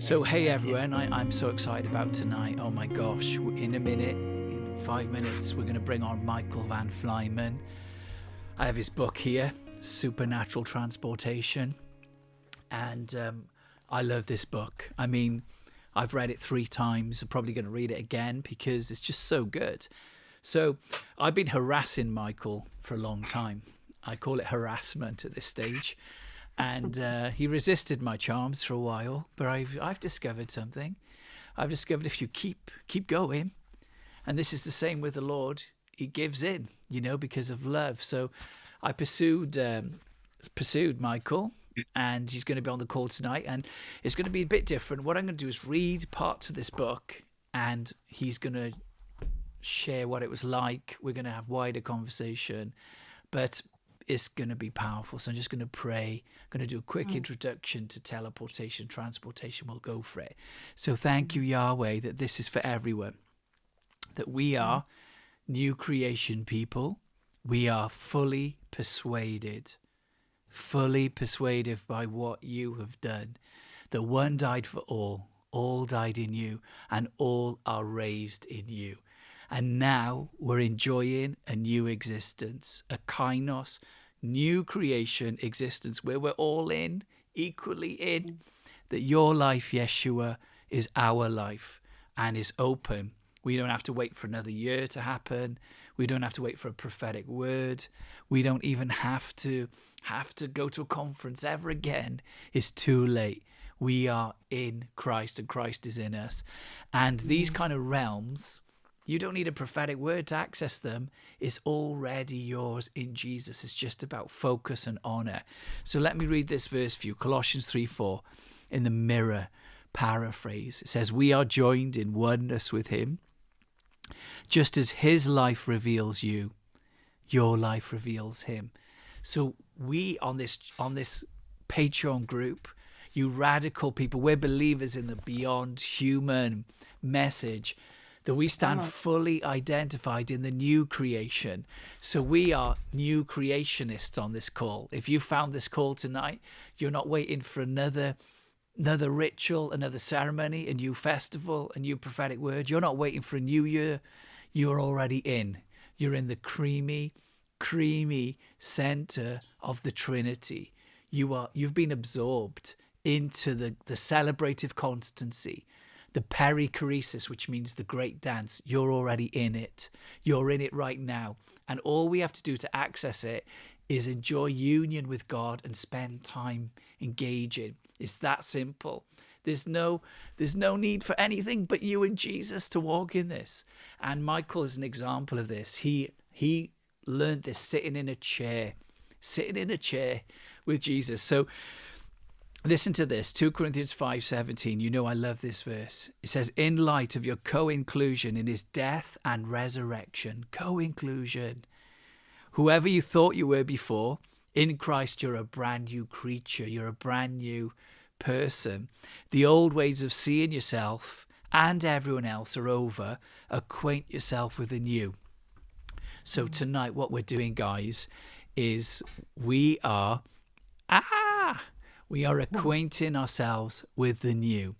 So, hey everyone, I'm so excited about tonight. Oh my gosh, in a minute, in 5 minutes, we're going to bring on Michael van Vlymen. I have his book here, Supernatural Transportation, and I love this book. I mean, I've read it 3 times. I'm probably going to read it again because it's just so good. So, I've been harassing Michael for a long time. I call it harassment at this stage. And he resisted my charms for a while, but I've discovered something. I've discovered if you keep going, and this is the same with the Lord, he gives in, because of love. So I pursued Michael, and he's going to be on the call tonight, and it's going to be a bit different. What I'm going to do is read parts of this book, and he's going to share what it was like. We're going to have wider conversation, but it's going to be powerful. So I'm just going to pray. I'm going to do a quick introduction to teleportation, transportation. We'll go for it. So thank you, Yahweh, that this is for everyone, that we are new creation people. We are fully persuaded by what you have done, that one died for all died in you, and all are raised in you. And now we're enjoying a new existence, a kainos, new creation existence where we're all in, equally in, that your life, Yeshua, is our life and is open. We don't have to wait for another year to happen. We don't have to wait for a prophetic word. We don't even have to go to a conference ever again. It's too late. We are in Christ and Christ is in us. And these kind of realms, you don't need a prophetic word to access them. It's already yours in Jesus. It's just about focus and honor. So let me read this verse for you. Colossians 3:4 in the Mirror paraphrase. It says, we are joined in oneness with him. Just as his life reveals you, your life reveals him. So we on this Patreon group, you radical people, we're believers in the beyond human message, that we stand fully identified in the new creation. So we are new creationists on this call. If you found this call tonight, you're not waiting for another ritual, another ceremony, a new festival, a new prophetic word. You're not waiting for a new year. You're already in. You're in the creamy center of the Trinity. You've been absorbed into the celebrative constancy, the perichoresis, which means the great dance. You're already in it. You're in it right now. And all we have to do to access it is enjoy union with God and spend time engaging. It's that simple. There's no need for anything but you and Jesus to walk in this. And Michael is an example of this. He learned this sitting in a chair with Jesus. So listen to this, 2 Corinthians 5:17. I love this verse. It says, in light of your co-inclusion in his death and resurrection, co-inclusion, whoever you thought you were before, in Christ you're a brand new creature. You're a brand new person. The old ways of seeing yourself and everyone else are over. Acquaint yourself with the new. So tonight what we're doing, guys, is we are acquainting ourselves with the new.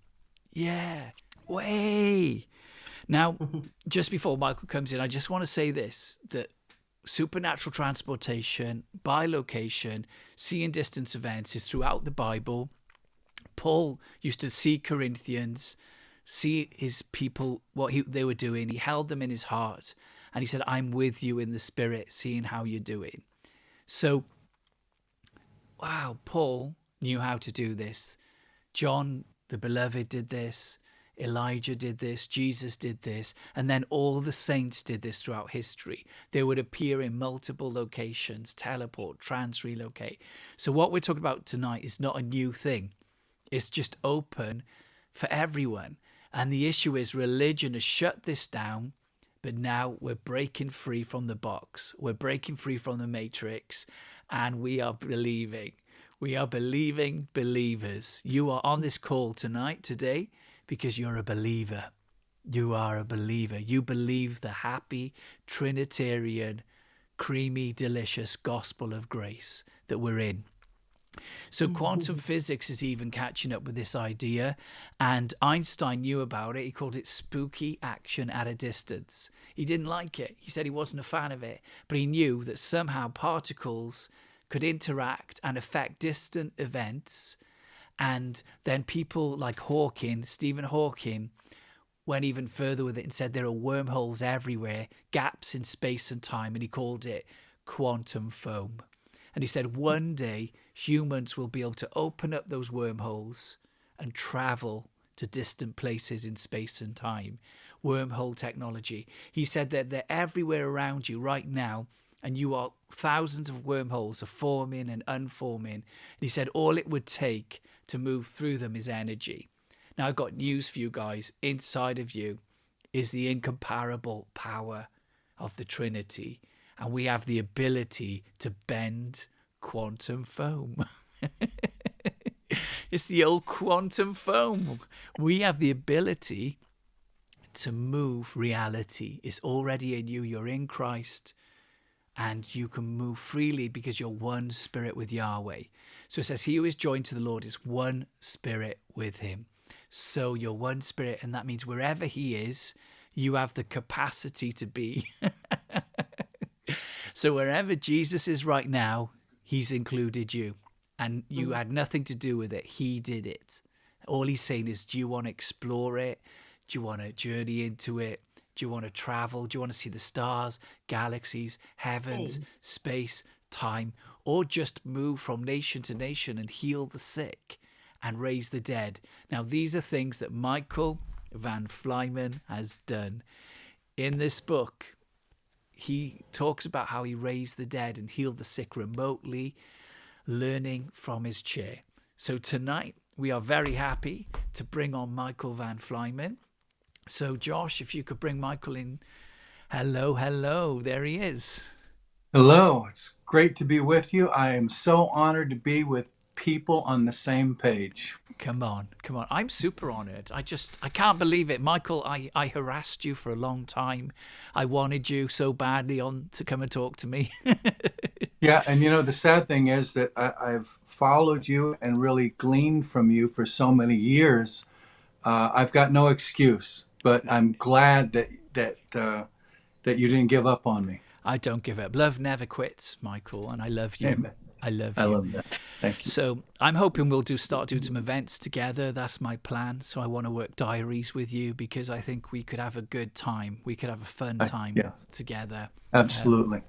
Yeah. Way. Now, just before Michael comes in, I just want to say this, that supernatural transportation by location, seeing distance events is throughout the Bible. Paul used to see Corinthians, see his people, what they were doing. He held them in his heart. And he said, I'm with you in the spirit, seeing how you're doing. So, wow, Paul knew how to do this. John, the beloved, did this. Elijah did this. Jesus did this. And then all the saints did this throughout history. They would appear in multiple locations, teleport, relocate. So what we're talking about tonight is not a new thing. It's just open for everyone. And the issue is religion has shut this down, but now we're breaking free from the box. We're breaking free from the matrix, and we are believing. We are believing believers. You are on this call today, because you're a believer. You are a believer. You believe the happy, Trinitarian, creamy, delicious gospel of grace that we're in. So quantum physics is even catching up with this idea, and Einstein knew about it. He called it spooky action at a distance. He didn't like it. He said he wasn't a fan of it, but he knew that somehow particles could interact and affect distant events. And then people like Stephen Hawking, went even further with it and said there are wormholes everywhere, gaps in space and time, and he called it quantum foam. And he said one day humans will be able to open up those wormholes and travel to distant places in space and time. Wormhole technology. He said that they're everywhere around you right now, and thousands of wormholes are forming and unforming. And he said all it would take to move through them is energy. Now I've got news for you guys. Inside of you is the incomparable power of the Trinity, and we have the ability to bend quantum foam. It's the old quantum foam. We have the ability to move reality. It's already in you. You're in Christ, and you can move freely because you're one spirit with Yahweh. So it says, he who is joined to the Lord is one spirit with him. So you're one spirit, and that means wherever he is, you have the capacity to be. So wherever Jesus is right now, he's included you, and you had nothing to do with it. He did it. All he's saying is, do you want to explore it? Do you want to journey into it? Do you want to travel? Do you want to see the stars, galaxies, heavens, space, time, or just move from nation to nation and heal the sick and raise the dead? Now, these are things that Michael van Vlymen has done. In this book, he talks about how he raised the dead and healed the sick remotely, learning from his chair. So tonight, we are very happy to bring on Michael van Vlymen. So Josh, if you could bring Michael in. Hello, there he is. Hello, it's great to be with you. I am so honored to be with people on the same page. Come on. I'm super honored. I can't believe it. Michael, I harassed you for a long time. I wanted you so badly on to come and talk to me. Yeah, and the sad thing is that I've followed you and really gleaned from you for so many years. I've got no excuse, but I'm glad that you didn't give up on me. I don't give up. Love never quits, Michael, and I love you. Amen. I love I you. love that. Thank you. So I'm hoping we'll start doing some events together. That's my plan. So I want to work diaries with you because I think we could have a good time. We could have a fun time Yeah, together. absolutely.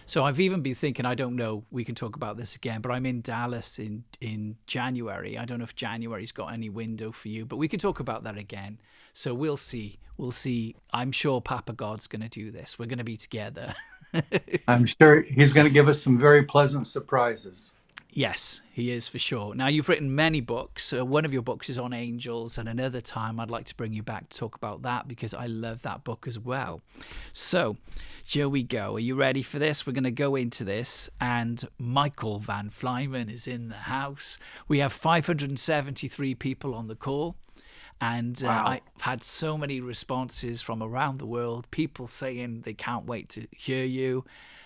So I've even been thinking, I don't know, we can talk about this again, but I'm in Dallas in January. I don't know if January's got any window for you, but we can talk about that again. So we'll see. I'm sure Papa God's going to do this. We're going to be together. I'm sure he's going to give us some very pleasant surprises. Yes, he is for sure. Now, you've written many books. One of your books is on angels, and another time I'd like to bring you back to talk about that because I love that book as well. So here we go. Are you ready for this? We're going to go into this, and Michael van Vlymen is in the house. We have 573 people on the call. And Wow. I've had so many responses from around the world, people saying they can't wait to hear you,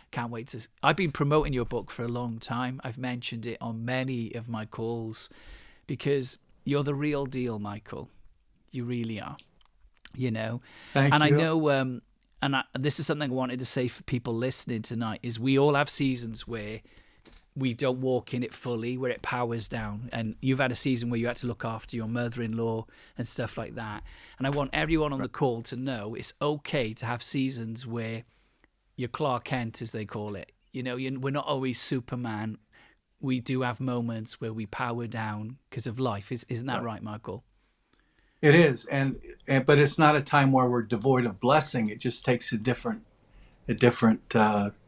can't wait to... I've been promoting your book for a long time. I've mentioned it on many of my calls because you're the real deal, Michael. You really are, Thank And I you. know, this is something I wanted to say for people listening tonight, is we all have seasons where we don't walk in it fully, where it powers down. And you've had a season where you had to look after your mother-in-law and stuff like that. And I want everyone on the call to know it's okay to have seasons where you're Clark Kent, as they call it. We're not always Superman. We do have moments where we power down because of life. Isn't that right, Michael? It is, but it's not a time where we're devoid of blessing. It just takes a different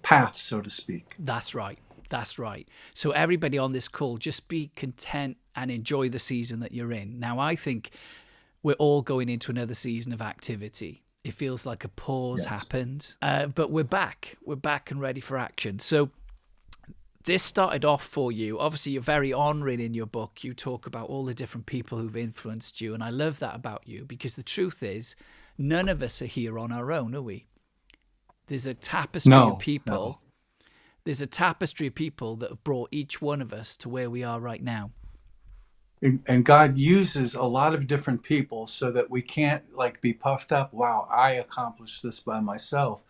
path, so to speak. That's right. So everybody on this call, just be content and enjoy the season that you're in. Now, I think we're all going into another season of activity. It feels like a pause happened, but we're back. We're back and ready for action. So this started off for you. Obviously, you're very honoring in your book. You talk about all the different people who've influenced you, and I love that about you because the truth is, none of us are here on our own, are we? There's a tapestry of people There's a tapestry of people that have brought each one of us to where we are right now. And God uses a lot of different people so that we can't like be puffed up. Wow, I accomplished this by myself.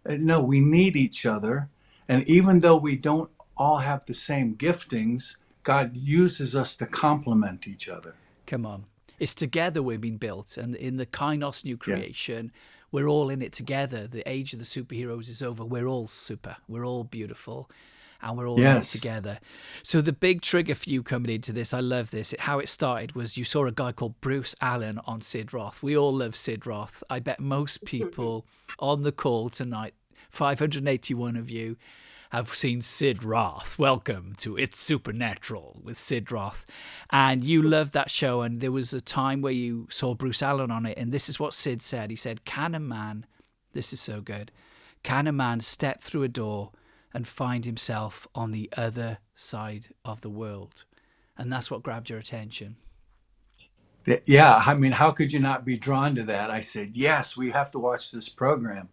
No, we need each other. And even though we don't all have the same giftings, God uses us to complement each other. Come on. It's together we've been built. And in the Kainos new Yes. creation, we're all in it together. The age of the superheroes is over. We're all super. We're all beautiful. And we're all in it Yes. together. So the big trigger for you coming into this, I love this. How it started was you saw a guy called Bruce Allen on Sid Roth. We all love Sid Roth. I bet most people on the call tonight, 581 of you, have seen Sid Roth. Welcome to It's Supernatural with Sid Roth. And you loved that show. And there was a time where you saw Bruce Allen on it. And this is what Sid said. He said, can a man, this is so good, can a man step through a door and find himself on the other side of the world? And that's what grabbed your attention. Yeah, I mean, how could you not be drawn to that? I said, yes, we have to watch this program.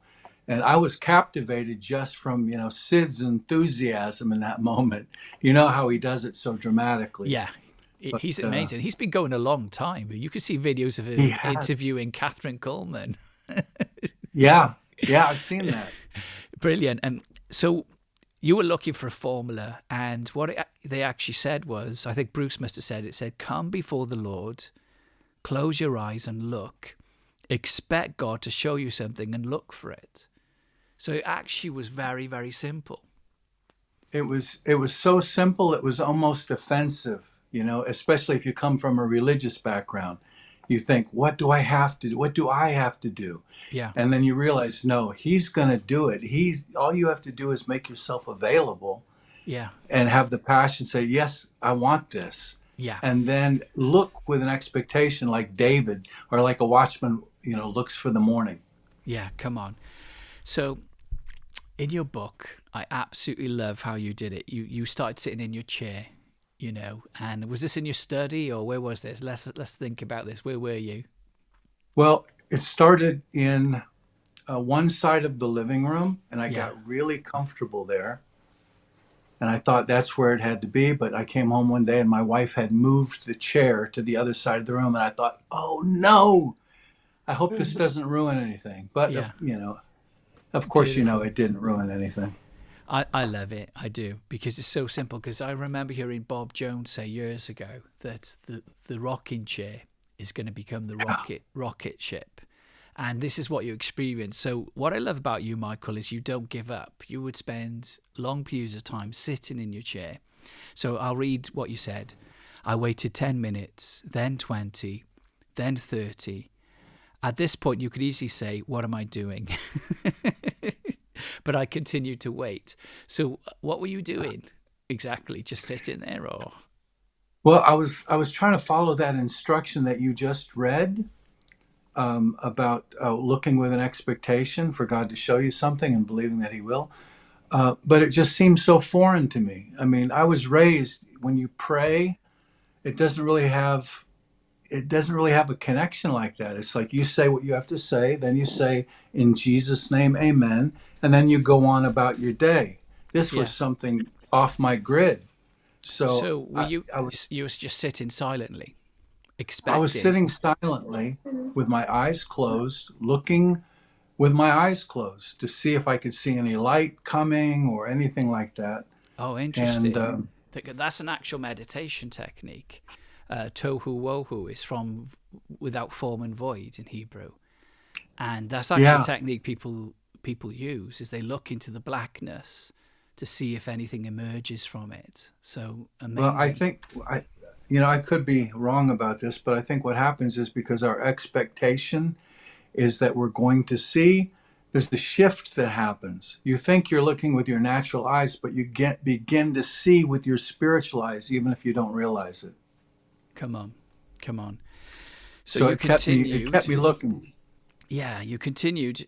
And I was captivated just from, Sid's enthusiasm in that moment. You know how he does it so dramatically. Yeah, But he's amazing. He's been going a long time. You can see videos of he him has. interviewing Catherine Coleman. Yeah, yeah, I've seen that. Brilliant. And so you were looking for a formula, and what they actually said was, I think Bruce must have said, it said, come before the Lord, close your eyes and look, expect God to show you something and look for it. So it actually was very, very simple. It was so simple, it was almost offensive, especially if you come from a religious background. You think, what do I have to do? What do I have to do? Yeah, And then you realize, no, he's going to do it. He's all you have to do is make yourself available yeah, and have the passion, say, yes, I want this. yeah, And then look with an expectation like David or like a watchman, looks for the morning. yeah, come on. So in your book, I absolutely love how you did it. You started sitting in your chair, and was this in your study or where was this? Let's think about this. Where were you? Well, it started in one side of the living room, and I Yeah. got really comfortable there. And I thought that's where it had to be. But I came home one day and my wife had moved the chair to the other side of the room. And I thought, oh no, I hope this doesn't ruin anything. But, Yeah. of course, Beautiful. it didn't ruin anything. I love it. I do, because it's so simple. Because I remember hearing Bob Jones say years ago that the rocking chair is going to become the rocket ship. And this is what you experience. So what I love about you, Michael, is you don't give up. You would spend long periods of time sitting in your chair. So I'll read what you said. I waited 10 minutes, then 20, then 30. At this point, you could easily say, what am I doing? But I continued to wait. So what were you doing exactly? Just sitting there, or? Well, I was trying to follow that instruction that you just read, about looking with an expectation for God to show you something and believing that He will. But it just seems so foreign to me. I mean, I was raised when you pray, it doesn't really have a connection like that. It's like you say what you have to say, then you say in Jesus' name, Amen, and then you go on about your day. This was Yeah. something off my grid. So So were you? I was You was just sitting silently, I was expecting. sitting silently with my eyes closed, looking with my eyes closed to see if I could see any light coming or anything like that. Oh, And interesting. That's an actual meditation technique. Tohu wohu is from without form and void in Hebrew, and that's actually a yeah, technique people use. Is they look into the blackness to see if anything emerges from it. So well, I amazing. think I could be wrong about this, but I think what happens is because our expectation is that we're going to see, there's the shift that happens. You think you're looking with your natural eyes, but you begin to see with your spiritual eyes, even if you don't realize it. Come on, come on. So So you it kept me continued. looking. Yeah, you continued,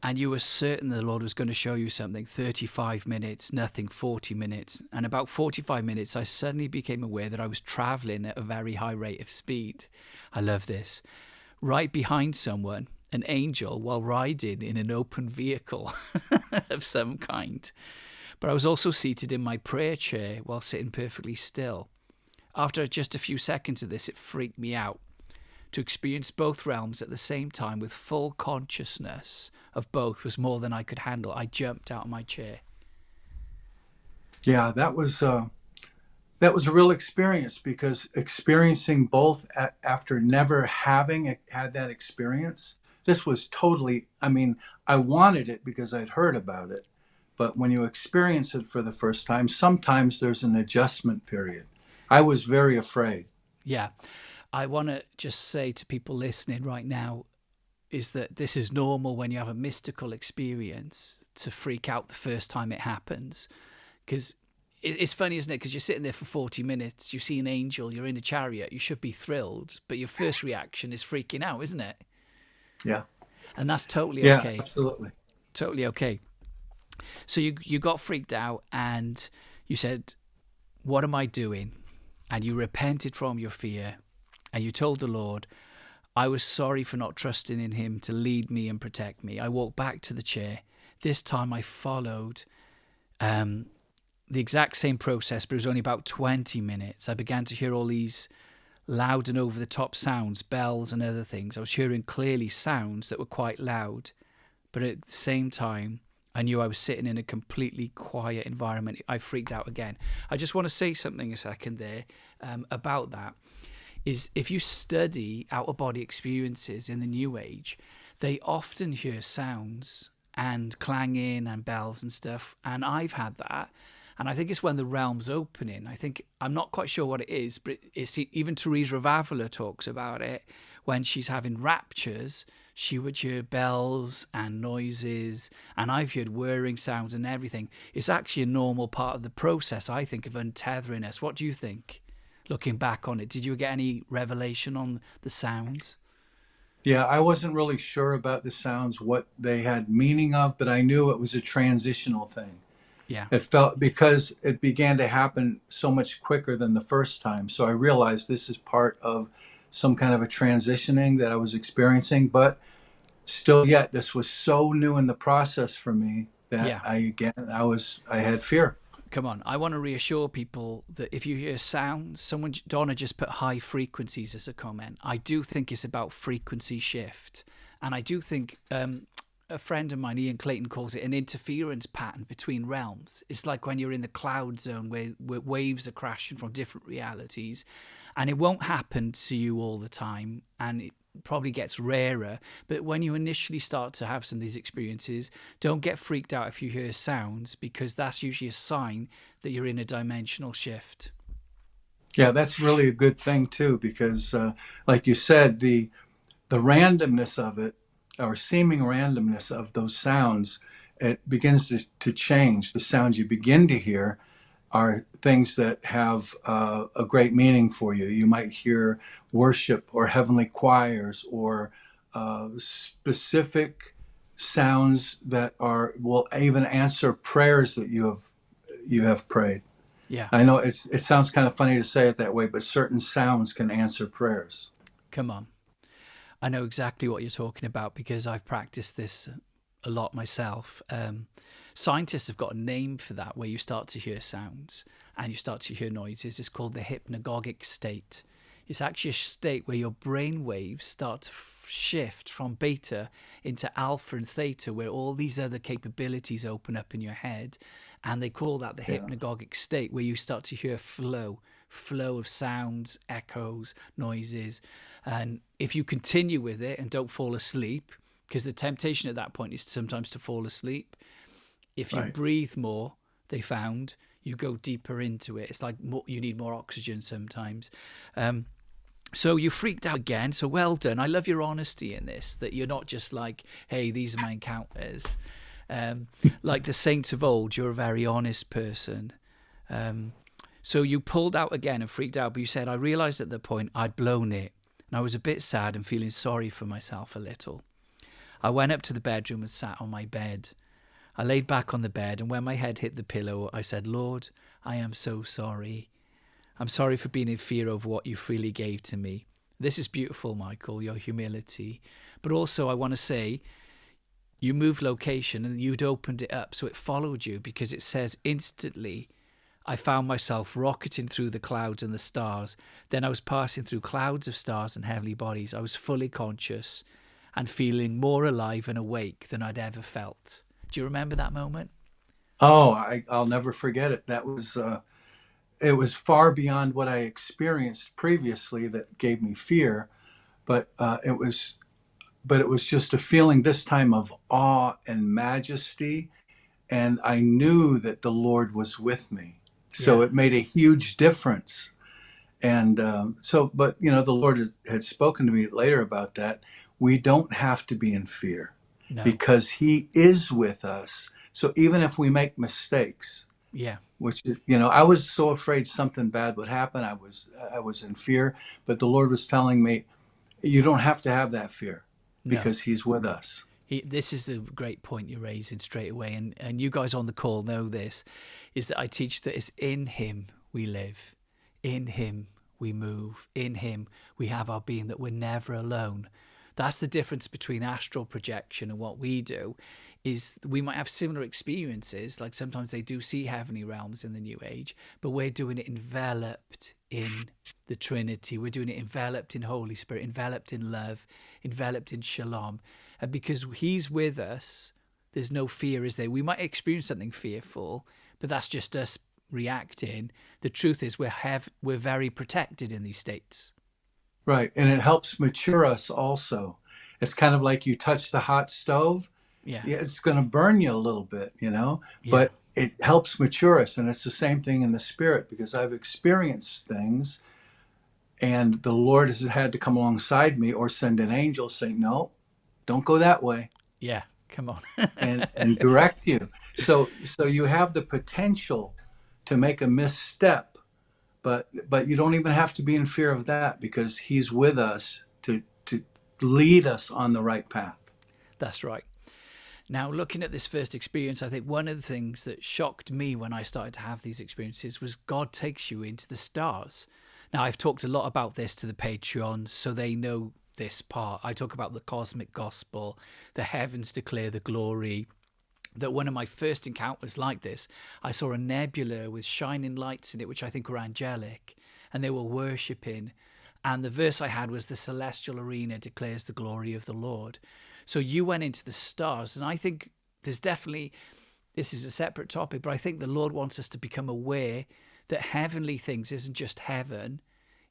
and you were certain the Lord was going to show you something. 35 minutes, nothing, 40 minutes. And about 45 minutes, I suddenly became aware that I was traveling at a very high rate of speed. I love this. Right behind someone, an angel, while riding in an open vehicle of some kind. But I was also seated in my prayer chair while sitting perfectly still. After just a few seconds of this, it freaked me out. To experience both realms at the same time with full consciousness of both was more than I could handle. I jumped out of my chair. Yeah, that was a real experience, because experiencing both after never having had that experience, this was totally, I mean, I wanted it because I'd heard about it. But when you experience it for the first time, sometimes there's an adjustment period. I was very afraid. Yeah. I want to just say to people listening right now is that this is normal when you have a mystical experience to freak out the first time it happens. Because it's funny, isn't it? Because you're sitting there for 40 minutes, you see an angel, you're in a chariot, you should be thrilled, but your first reaction is freaking out, isn't it? Yeah. And that's totally Yeah, okay. absolutely. Totally okay. So you got freaked out and you said, what am I doing? And you repented from your fear and you told the Lord, I was sorry for not trusting in him to lead me and protect me. I walked back to the chair. This time I followed the exact same process, but it was only about 20 minutes. I began to hear all these loud and over the top sounds, bells and other things. I was hearing clearly sounds that were quite loud, but at the same time, I knew I was sitting in a completely quiet environment. I freaked out again. I just want to say something a second there about that. Is if you study out-of-body experiences in the New Age, they often hear sounds and clanging and bells and stuff. And I've had that. And I think it's when the realm's opening. I'm not quite sure what it is, but it's even Teresa of Avila talks about it. When she's having raptures, she would hear bells and noises, and I've heard whirring sounds and everything. It's actually a normal part of the process, I think, of untethering us. What do you think? Looking back on it, did you get any revelation on the sounds? Yeah, I wasn't really sure about the sounds, what they had meaning of, but I knew it was a transitional thing. Yeah. It felt, because it began to happen so much quicker than the first time. So I realized this is part of some kind of a transitioning that I was experiencing. But still, yet, this was so new in the process for me that Yeah. I had fear. Come on. I want to reassure people that if you hear sounds, Donna just put high frequencies as a comment. I do think it's about frequency shift. And I do think a friend of mine, Ian Clayton, calls it an interference pattern between realms. It's like when you're in the cloud zone where waves are crashing from different realities, and it won't happen to you all the time, and it probably gets rarer. But when you initially start to have some of these experiences, don't get freaked out if you hear sounds, because that's usually a sign that you're in a dimensional shift. Yeah, that's really a good thing too, because like you said, the randomness of it, or seeming randomness of those sounds, it begins to change. The sounds you begin to hear are things that have a great meaning for you. You might hear worship or heavenly choirs, or specific sounds that will even answer prayers that you have prayed. Yeah. I know it sounds kind of funny to say it that way, but certain sounds can answer prayers. Come on. I know exactly what you're talking about because I've practiced this a lot myself. Scientists have got a name for that, where you start to hear sounds and you start to hear noises. It's called the hypnagogic state. It's actually a state where your brain waves start to shift from beta into alpha and theta, where all these other capabilities open up in your head. And they call that the Yeah. hypnagogic state, where you start to hear flow of sounds, echoes, noises. And if you continue with it and don't fall asleep, because the temptation at that point is sometimes to fall asleep, if you Right. breathe more, they found, you go deeper into it. It's like you need more oxygen sometimes. So you freaked out again. So well done. I love your honesty in this, that you're not just like, hey, these are my encounters. Like the saints of old, you're a very honest person. So you pulled out again and freaked out, but you said, I realized at the point I'd blown it, and I was a bit sad and feeling sorry for myself a little. I went up to the bedroom and sat on my bed. I laid back on the bed, and when my head hit the pillow, I said, Lord, I am so sorry. I'm sorry for being in fear of what you freely gave to me. This is beautiful, Michael, your humility. But also I want to say, You moved location and you'd opened it up so it followed you, because it says instantly I found myself rocketing through the clouds and the stars. Then I was passing through clouds of stars and heavenly bodies. I was fully conscious and feeling more alive and awake than I'd ever felt. Do you remember that moment? Oh, I'll never forget it. That was it was far beyond what I experienced previously that gave me fear, but it was just a feeling this time of awe and majesty, and I knew that the Lord was with me. So Yeah. it made a huge difference. And but the Lord had spoken to me later about that. We don't have to be in fear No. because He is with us. So even if we make mistakes, Yeah. which I was so afraid something bad would happen, I was in fear, but the Lord was telling me, you don't have to have that fear No. because He's with us. This is a great point you're raising straight away, and you guys on the call know this, is that I teach that it's in Him we live, in Him we move, in Him we have our being, that we're never alone. That's the difference between astral projection and what we do, is we might have similar experiences, like sometimes they do see heavenly realms in the New Age, but we're doing it enveloped in the Trinity. We're doing it enveloped in Holy Spirit, enveloped in love, enveloped in shalom. And because He's with us, there's no fear, is there? We might experience something fearful, but that's just us reacting. The truth is we're very protected in these states. Right. And it helps mature us also. It's kind of like you touch the hot stove. Yeah. Yeah, it's going to burn you a little bit, Yeah. but it helps mature us. And it's the same thing in the spirit, because I've experienced things and the Lord has had to come alongside me or send an angel saying, no, don't go that way, Yeah. Come on. and direct you. So you have the potential to make a misstep, but you don't even have to be in fear of that because He's with us to lead us on the right path. That's right. Now, looking at this first experience, I think one of the things that shocked me when I started to have these experiences was God takes you into the stars. Now, I've talked a lot about this to the Patreons, so they know this part. I talk about the cosmic gospel, the heavens declare the glory. That one of my first encounters like this, I saw a nebula with shining lights in it, which I think were angelic, and they were worshipping. And the verse I had was, the celestial arena declares the glory of the Lord. So you went into the stars, and I think there's definitely, this is a separate topic, but I think the Lord wants us to become aware that heavenly things isn't just heaven.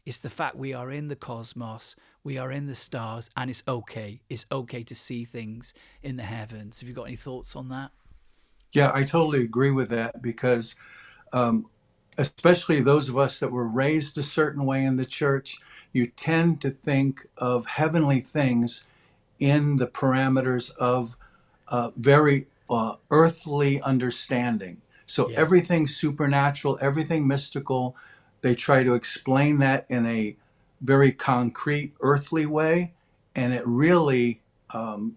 It's the fact we are in the cosmos, we are in the stars, and it's okay. It's okay to see things in the heavens. Have you got any thoughts on that? Yeah, I totally agree with that because especially those of us that were raised a certain way in the church, you tend to think of heavenly things in the parameters of very earthly understanding. So Yeah, everything supernatural, everything mystical, they try to explain that in a very concrete earthly way, and it really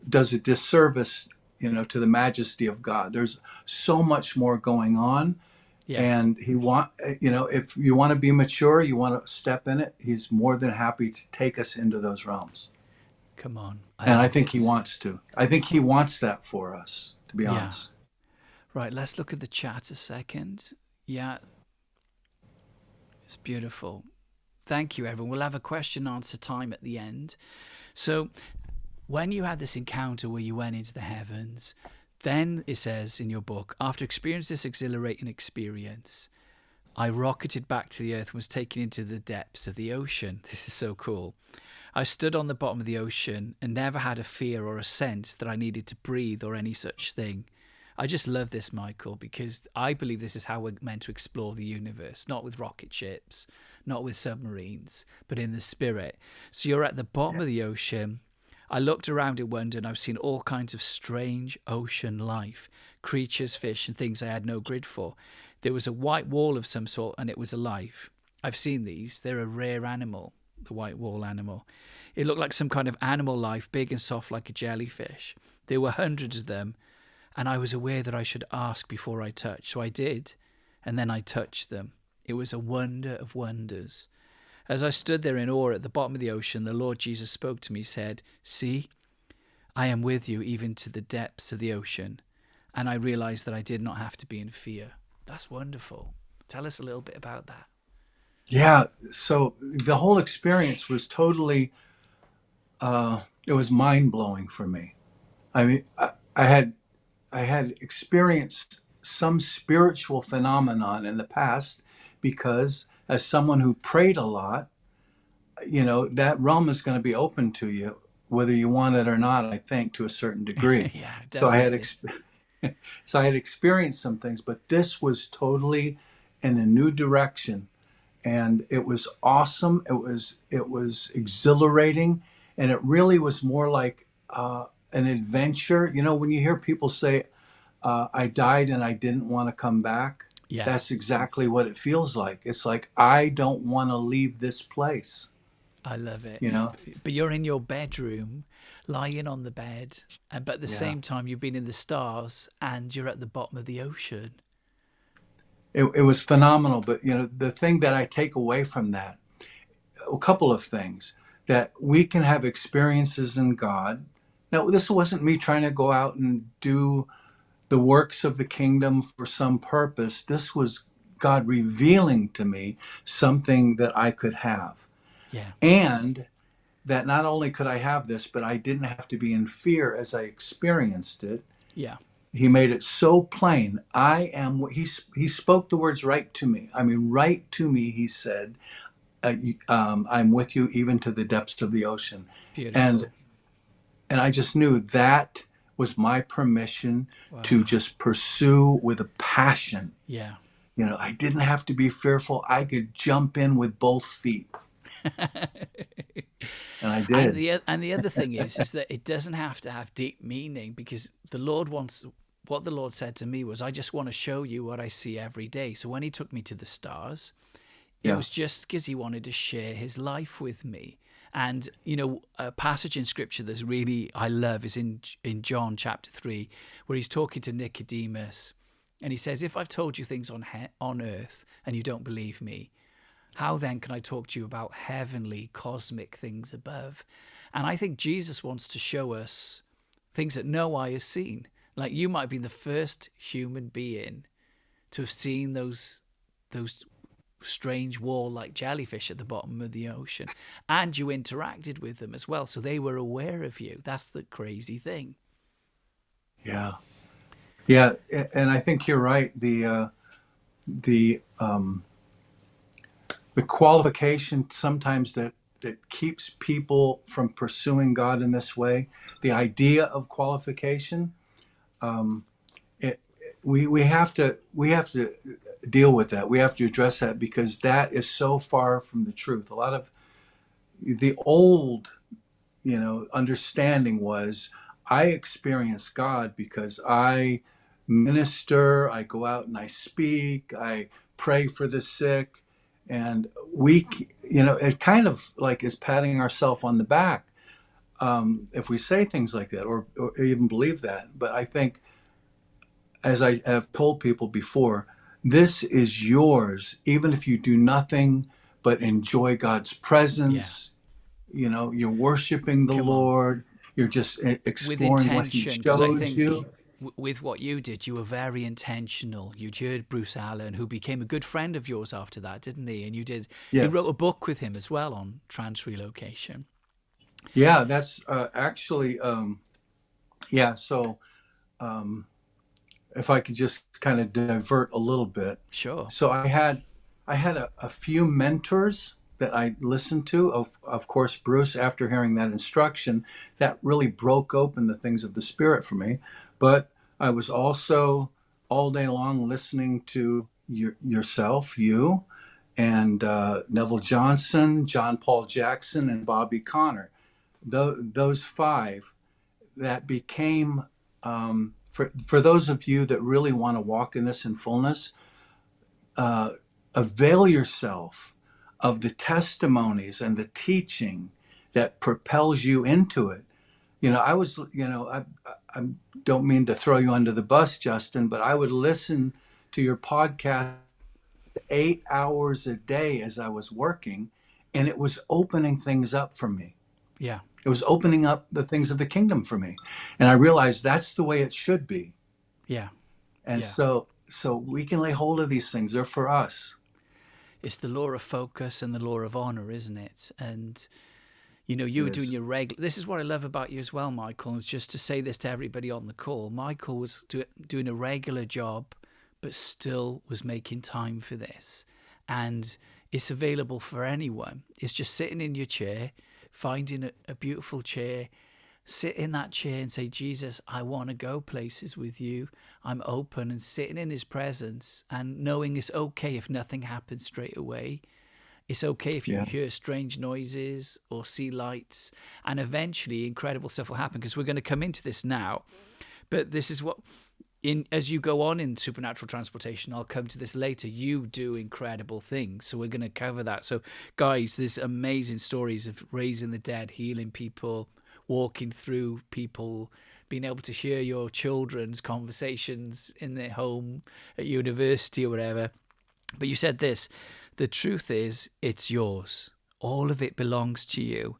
does a disservice, to the majesty of God. There's so much more going on, yeah, and if you want to be mature, you want to step in it. He's more than happy to take us into those realms. come on. I And I love think he it. wants to. I think he wants that for us, to be Yeah. honest. Right, let's look at the chat a second. Yeah, it's beautiful. Thank you, everyone. We'll have a question answer time at the end. So, when you had this encounter where you went into the heavens, then it says in your book, after experiencing this exhilarating experience, I rocketed back to the earth and was taken into the depths of the ocean. This is so cool. I stood on the bottom of the ocean and never had a fear or a sense that I needed to breathe or any such thing. I just love this, Michael, because I believe this is how we're meant to explore the universe, not with rocket ships, not with submarines, but in the spirit. So you're at the bottom of the ocean. I looked around in wonder and I've seen all kinds of strange ocean life, creatures, fish, and things I had no grid for. There was a white wall of some sort and it was alive. I've seen these. They're a rare animal, the white wall animal. It looked like some kind of animal life, big and soft like a jellyfish. There were hundreds of them, and I was aware that I should ask before I touched. So I did, and then I touched them. It was a wonder of wonders. As I stood there in awe at the bottom of the ocean, the Lord Jesus spoke to me, said, "See, I am with you even to the depths of the ocean. And I realized that I did not have to be in fear. That's wonderful. Tell us a little bit about that. Yeah. So the whole experience was totally, it was mind blowing for me. I mean, I had experienced some spiritual phenomenon in the past because as someone who prayed a lot, that realm is going to be open to you, whether you want it or not, I think, to a certain degree. Yeah, So I had definitely. so I had experienced some things, but this was totally in a new direction, and it was awesome. It was exhilarating, and it really was more like an adventure. When you hear people say, "I died and I didn't want to come back," Yeah, that's exactly what it feels like. It's like I don't want to leave this place. I love it. You know? But you're in your bedroom, lying on the bed, and but at the Yeah. same time you've been in the stars and you're at the bottom of the ocean. It was phenomenal. But the thing that I take away from that, a couple of things, that we can have experiences in God. Now, this wasn't me trying to go out and do the works of the kingdom for some purpose. This was God revealing to me something that I could have. Yeah, And that not only could I have this, but I didn't have to be in fear as I experienced it. yeah, He made it so plain. I am what he spoke the words right to me. I mean, right to me, he said, I'm with you even to the depths of the ocean. And beautiful. and I just knew that was my permission to Wow. just pursue with a passion. Yeah. I didn't have to be fearful. I could jump in with both feet. And I And did. the other thing is that it doesn't have to have deep meaning because the Lord wants what the Lord said to me was I just want to show you what I see every day. So when he took me to the stars, it Yeah. was just because he wanted to share his life with me. And a passage in scripture that's really I love is in John chapter 3 where he's talking to Nicodemus and he says, if I've told you things on earth and you don't believe me, how then can I talk to you about heavenly, cosmic things above? And I think Jesus wants to show us things that no eye has seen. Like you might be the first human being to have seen those strange wall-like jellyfish at the bottom of the ocean, and you interacted with them as well, so they were aware of you. That's the crazy thing. Yeah. Yeah. And I think you're right. The qualification sometimes that keeps people from pursuing God in this way, the idea of qualification, it, we have to deal with that. We have to address that because that is so far from the truth. A lot of the old, understanding was I experience God because I minister, I go out and I speak, I pray for the sick, and it kind of like is patting ourselves on the back if we say things like that or even believe that. But I think, as I have told people before, this is yours, even if you do nothing but enjoy God's Yeah, presence. You're worshiping the come on. Lord. You're just With exploring what He intention, because I showed think you. with what you did, you were very intentional. You'd heard Bruce Allen, who became a good friend of yours after that, didn't he? And you wrote Yes. a book with him as well on trans relocation. Yeah, that's actually, yeah. So if I could just kind of divert a little bit. Sure. So I had a few mentors that I listened to. Of course, Bruce, after hearing that instruction, that really broke open the things of the Spirit for me. But I was also all day long listening to yourself, you, and Neville Johnson, John Paul Jackson, and Bobby Connor. Those five that became, for those of you that really want to walk in this in fullness, uh, avail yourself of the testimonies and the teaching that propels you into it. I was, I don't mean to throw you under the bus, Justin, but I would listen to your podcast 8 hours a day as I was working, and it was opening things up for me. Yeah. It was opening up the things of the kingdom for me. And I realized that's the way it should be. Yeah. And Yeah. so we can lay hold of these things. They're for us. It's the law of focus and the law of honor, isn't it? And you It were doing is. your regular. This is what I love about you as well, Michael. Is just to say this to everybody on the call. Michael was doing a regular job, but still was making time for this, and it's available for anyone. It's just sitting in your chair, finding a beautiful chair, sit in that chair and say, Jesus, I want to go places with you. I'm open, and sitting in his presence and knowing it's okay if nothing happens straight away. It's okay if you Yeah. hear strange noises or see lights, and eventually incredible stuff will happen, because we're going to come into this now. But this is what, as you go on in supernatural transportation, I'll come to this later, you do incredible things. So we're going to cover that. So guys, there's amazing stories of raising the dead, healing people, walking through people, being able to hear your children's conversations in their home, at university or whatever. But you said this, the truth is, it's yours. All of it belongs to you,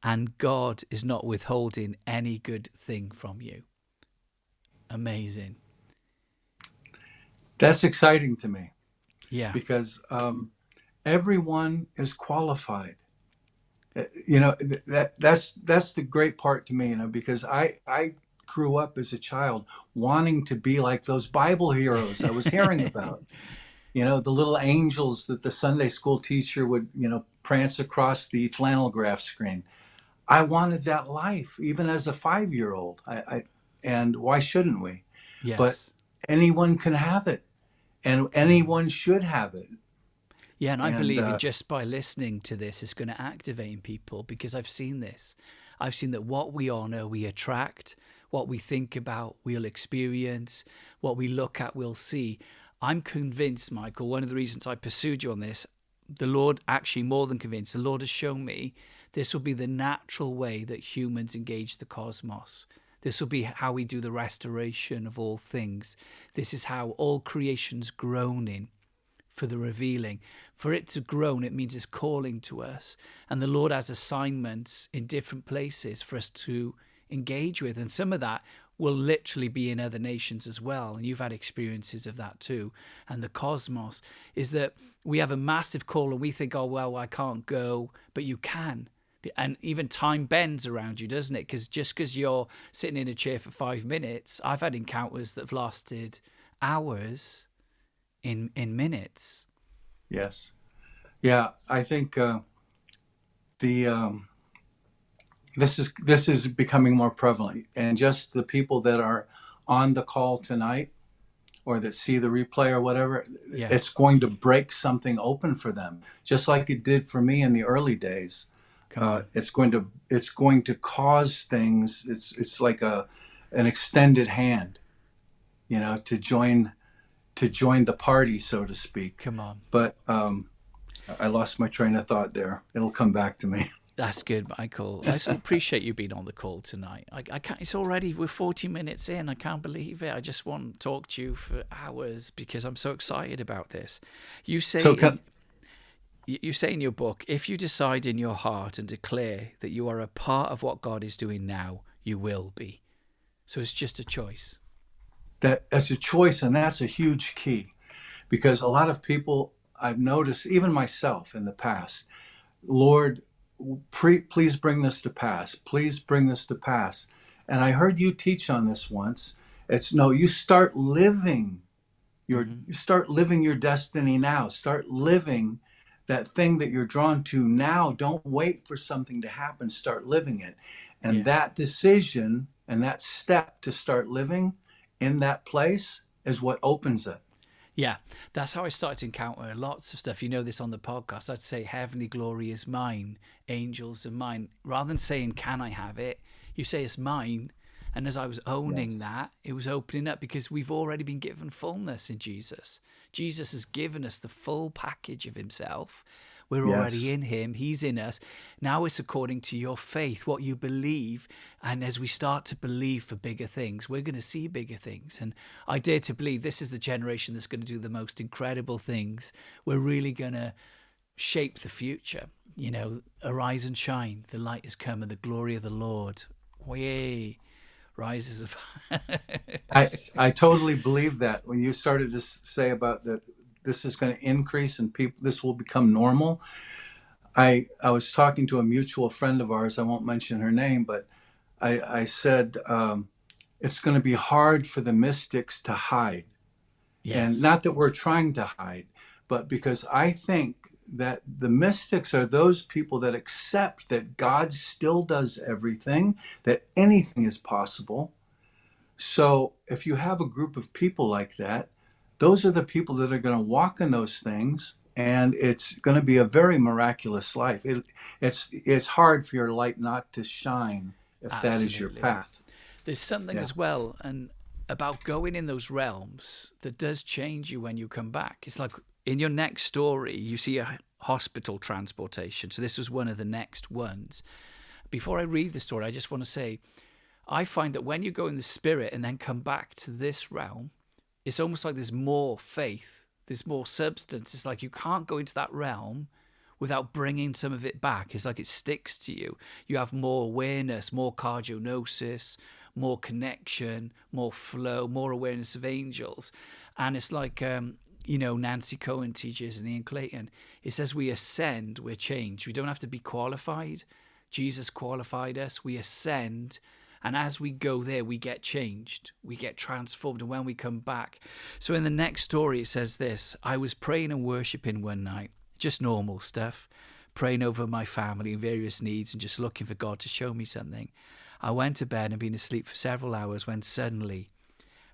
and God is not withholding any good thing from you. Amazing. That's exciting to me Yeah. because everyone is qualified. That's the great part to me, because I grew up as a child wanting to be like those Bible heroes I was hearing about. The little angels that the Sunday school teacher would, prance across the flannel graph screen. I wanted that life, even as a 5-year old. And why shouldn't we? But Yes. anyone can have it, and Come on. anyone should have it. Yeah, and I And believe in just by listening to this, it's going to activate in people, because I've seen this. I've seen that what we honor, we attract. What we think about, we'll experience. What we look at, we'll see. I'm convinced, Michael, one of the reasons I pursued you on this, the Lord, actually more than convinced, the Lord has shown me this will be the natural way that humans engage the cosmos. This will be how we do the restoration of all things. This is how all creation's groaning for the revealing. For it to groan, it means it's calling to us. And the Lord has assignments in different places for us to engage with. And some of that will literally be in other nations as well. And you've had experiences of that too. And the cosmos is that we have a massive call and we think, oh, well, I can't go, but you can. And even time bends around you, doesn't it? Because just because you're sitting in a chair for 5 minutes, I've had encounters that have lasted hours in minutes. yes, yeah, I think the this is becoming more prevalent, and just the people that are on the call tonight or that see the replay or whatever, Yeah, it's going to break something open for them, just like it did for me in the early days. come on. It's going to cause things. It's like an extended hand, to join the party, so to speak. Come on. But I lost my train of thought there. It'll come back to me. That's good, Michael. I so appreciate you being on the call tonight. I can't. It's already, we're 40 minutes in. I can't believe it. I just want to talk to you for hours because I'm so excited about this. You say So in, you say in your book, if you decide in your heart and declare that you are a part of what God is doing now, you will be. So it's just a choice. that's a choice, and that's a huge key, because a lot of people, I've noticed, even myself in the past, Lord, please bring this to pass. Please bring this to pass. And I heard you teach on this once. It's no, you start living your destiny now. Start living that thing that you're drawn to now. Don't wait for something to happen. Start living it. And Yeah. that decision and that step to start living in that place is what opens it. Yeah, that's how I started to encounter lots of stuff. You know this on the podcast. I'd say heavenly glory is mine, angels are mine. Rather than saying, can I have it? You say it's mine. And as I was owning Yes. that, it was opening up because we've already been given fullness in Jesus. Jesus has given us the full package of himself. We're already Yes. in him. He's in us. Now it's according to your faith, what you believe. And as we start to believe for bigger things, we're going to see bigger things. And I dare to believe this is the generation that's going to do the most incredible things. We're really going to shape the future. You know, arise and shine. The light has come, and the glory of the Lord, way rises up. I totally believe that when you started to say about that this is going to increase and people this will become normal. I was talking to a mutual friend of ours. I won't mention her name, but I said it's going to be hard for the mystics to hide, and Yes, not that we're trying to hide, but because I think that the mystics are those people that accept that God still does everything, that anything is possible. So if you have a group of people like that, those are the people that are going to walk in those things, and it's going to be a very miraculous life. It's hard for your light not to shine if that is your absolutely. path. There's something Yeah. as well, and about going in those realms that does change you when you come back. It's like in your next story, you see a hospital transportation. So this was one of the next ones. Before I read the story, I just want to say, I find that when you go in the spirit and then come back to this realm, it's almost like there's more faith, there's more substance. It's like you can't go into that realm without bringing some of it back. It's like it sticks to you. You have more awareness, more cardionosis, more connection, more flow, more awareness of angels. And it's like, Nancy Cohen teaches and Ian Clayton. It says we ascend, we're changed. We don't have to be qualified. Jesus qualified us. We ascend. And as we go there, we get changed, we get transformed. And when we come back, so in the next story, it says this: I was praying and worshiping one night, just normal stuff, praying over my family and various needs and just looking for God to show me something. I went to bed and been asleep for several hours when suddenly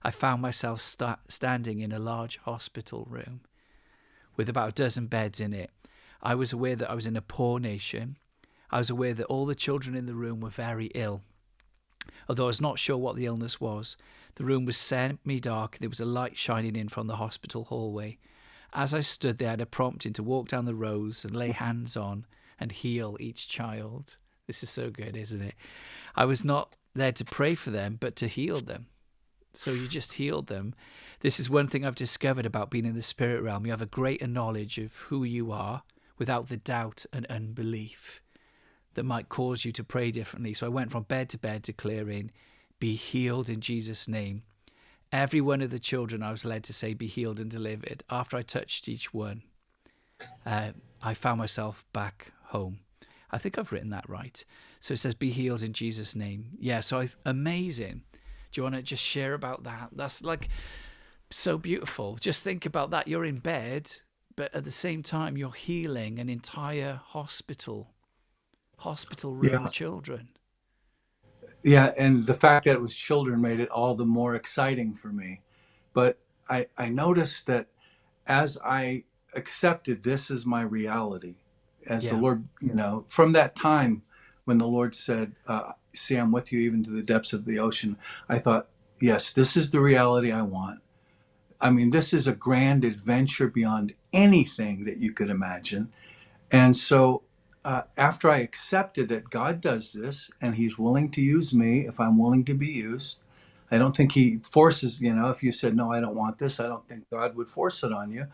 I found myself standing in a large hospital room with about a dozen beds in it. I was aware that I was in a poor nation. I was aware that all the children in the room were very ill. Although I was not sure what the illness was, the room was semi-dark. There was a light shining in from the hospital hallway. As I stood there, I had a prompting to walk down the rows and lay hands on and heal each child. This is so good, isn't it? I was not there to pray for them, but to heal them. So you just healed them. This is one thing I've discovered about being in the spirit realm. You have a greater knowledge of who you are without the doubt and unbelief that might cause you to pray differently. So I went from bed to bed declaring, be healed in Jesus' name. Every one of the children I was led to say, be healed and delivered. After I touched each one, I found myself back home. I think I've written that right. So it says, be healed in Jesus' name. Yeah, so amazing. Do you want to just share about that? That's like so beautiful. Just think about that. You're in bed, but at the same time, you're healing an entire hospital room Yeah. of children. Yeah, and the fact that it was children made it all the more exciting for me. But I noticed that as I accepted this as my reality, as the Yeah, Lord, from that time when the Lord said, see, I'm with you even to the depths of the ocean, I thought, yes, this is the reality I want. I mean, this is a grand adventure beyond anything that you could imagine. And so, after I accepted that God does this and He's willing to use me if I'm willing to be used, I don't think He forces, if you said, no, I don't want this, I don't think God would force it on you.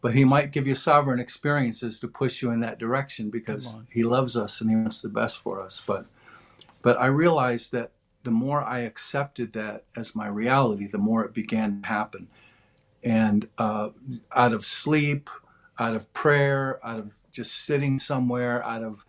But He might give you sovereign experiences to push you in that direction come because on. He loves us and He wants the best for us. But I realized that the more I accepted that as my reality, the more it began to happen. And out of sleep, out of prayer, out of just sitting somewhere, out of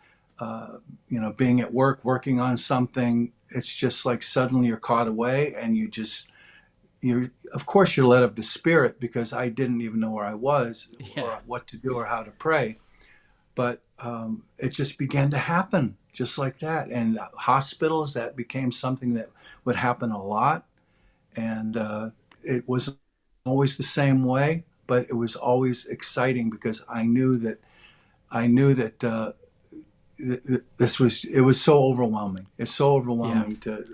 being at work, working on something, it's just like suddenly you're caught away, and you're of course you're led of the Spirit because I didn't even know where I was Yeah, or what to do or how to pray, but it just began to happen just like that. And hospitals, that became something that would happen a lot, and it was always the same way, but it was always exciting because I knew that this was it was so overwhelming. It's so yeah. overwhelming to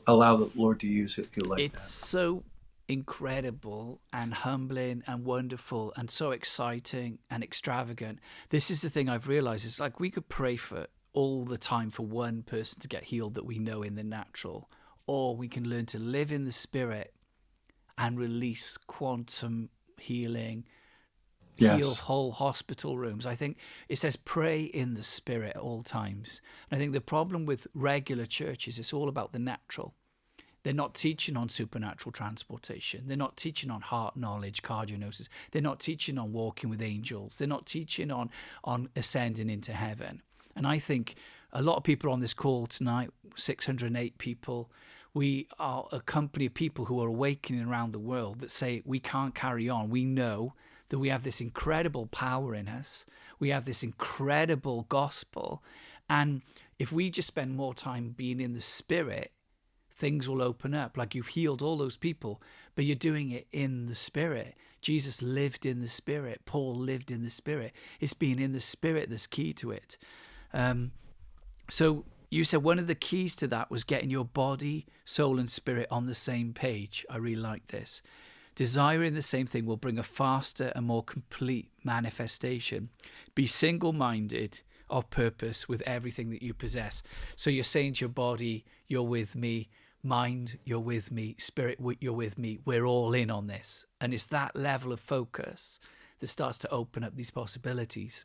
allow the Lord to use you like It's that. so incredible and humbling and wonderful and so exciting and extravagant. This is the thing I've realized. It's like we could pray for all the time for one person to get healed that we know in the natural, or we can learn to live in the spirit and release quantum healing, heal Yes. whole hospital rooms. I think it says pray in the spirit at all times. And I think the problem with regular churches, it's all about the natural. They're not teaching on supernatural transportation. They're not teaching on heart knowledge, cardionosis. They're not teaching on walking with angels. They're not teaching on ascending into heaven. And I think a lot of people on this call tonight, 608 people, we are a company of people who are awakening around the world that say we can't carry on. We know that we have this incredible power in us. We have this incredible gospel. And if we just spend more time being in the spirit, things will open up. Like you've healed all those people, but you're doing it in the spirit. Jesus lived in the spirit. Paul lived in the spirit. It's being in the spirit that's key to it. So you said one of the keys to that was getting your body, soul, and spirit on the same page. I really like this. Desiring the same thing will bring a faster and more complete manifestation. Be single-minded of purpose with everything that you possess. So you're saying to your body, you're with me. Mind, you're with me. Spirit, you're with me. We're all in on this. And it's that level of focus that starts to open up these possibilities.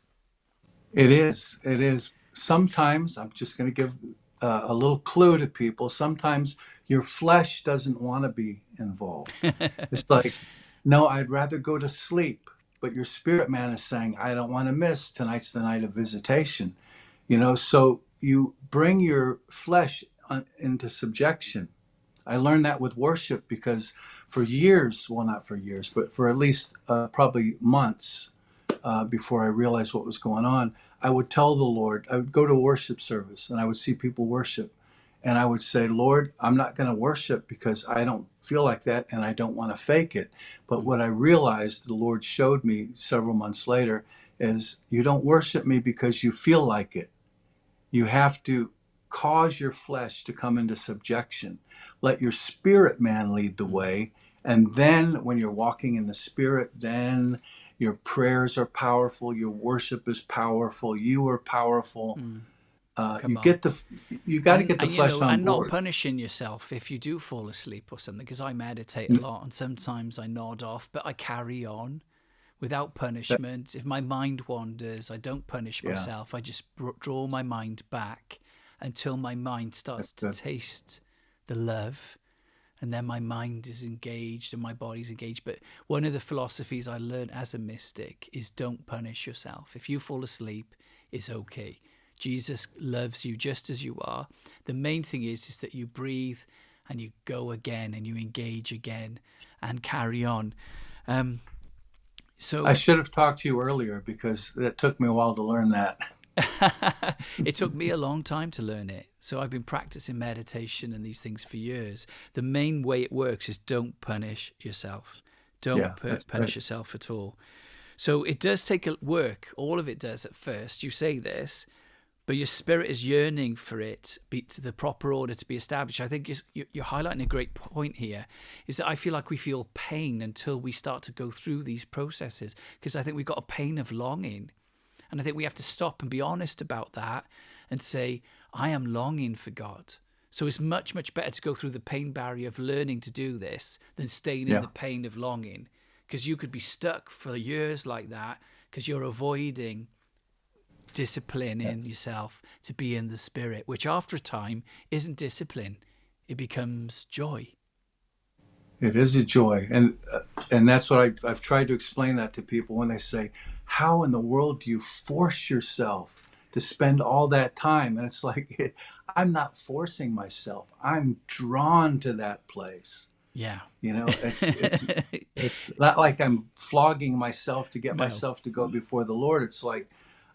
It is. It is. Sometimes, I'm just going to give a little clue to people. Sometimes your flesh doesn't want to be involved. It's like, no, I'd rather go to sleep. But your spirit man is saying, I don't want to miss tonight's the night of visitation. So you bring your flesh into subjection. I learned that with worship because for years, well, not for years, but for at least probably months before I realized what was going on, I would tell the Lord, I would go to a worship service and I would see people worship. And I would say, Lord, I'm not going to worship because I don't feel like that and I don't want to fake it. But what I realized, the Lord showed me several months later, is you don't worship me because you feel like it. You have to cause your flesh to come into subjection. Let your spirit man lead the way. And then when you're walking in the spirit, then your prayers are powerful. Your worship is powerful. You are powerful. Come on. You got to get the flesh on And not board. punishing yourself if you do fall asleep or something, because I meditate a lot and sometimes I nod off, but I carry on without That- punishment. If my mind wanders, I don't punish yeah, myself. I just draw my mind back until my mind that's starts to good. taste the love. And then my mind is engaged and my body's engaged. But one of the philosophies I learned as a mystic is don't punish yourself. If you fall asleep, it's okay. Jesus loves you just as you are. The main thing is that you breathe and you go again and you engage again and carry on. I So should have talked to you earlier because it took me a while to learn that. it took me a long time to learn it. So I've been practicing meditation and these things for years. The main way it works is don't punish yourself. Yeah, Don't that's punish right. yourself at all. So it does take work. All of it does at first. You say this, but your spirit is yearning for it to the proper order to be established. I think you're highlighting a great point here, is that I feel like we feel pain until we start to go through these processes, because I think we've got a pain of longing. And I think we have to stop and be honest about that and say, I am longing for God. So it's much, much better to go through the pain barrier of learning to do this than staying in Yeah, the pain of longing, because you could be stuck for years like that because you're avoiding disciplining yes. yourself to be in the spirit, which after a time isn't discipline. It becomes joy. It is a joy, and that's what I've tried to explain that to people when they say, "How in the world do you force yourself to spend all that time?" And it's like, I'm not forcing myself. I'm drawn to that place. Yeah. It's not like I'm flogging myself to get No, myself to go before the Lord. It's like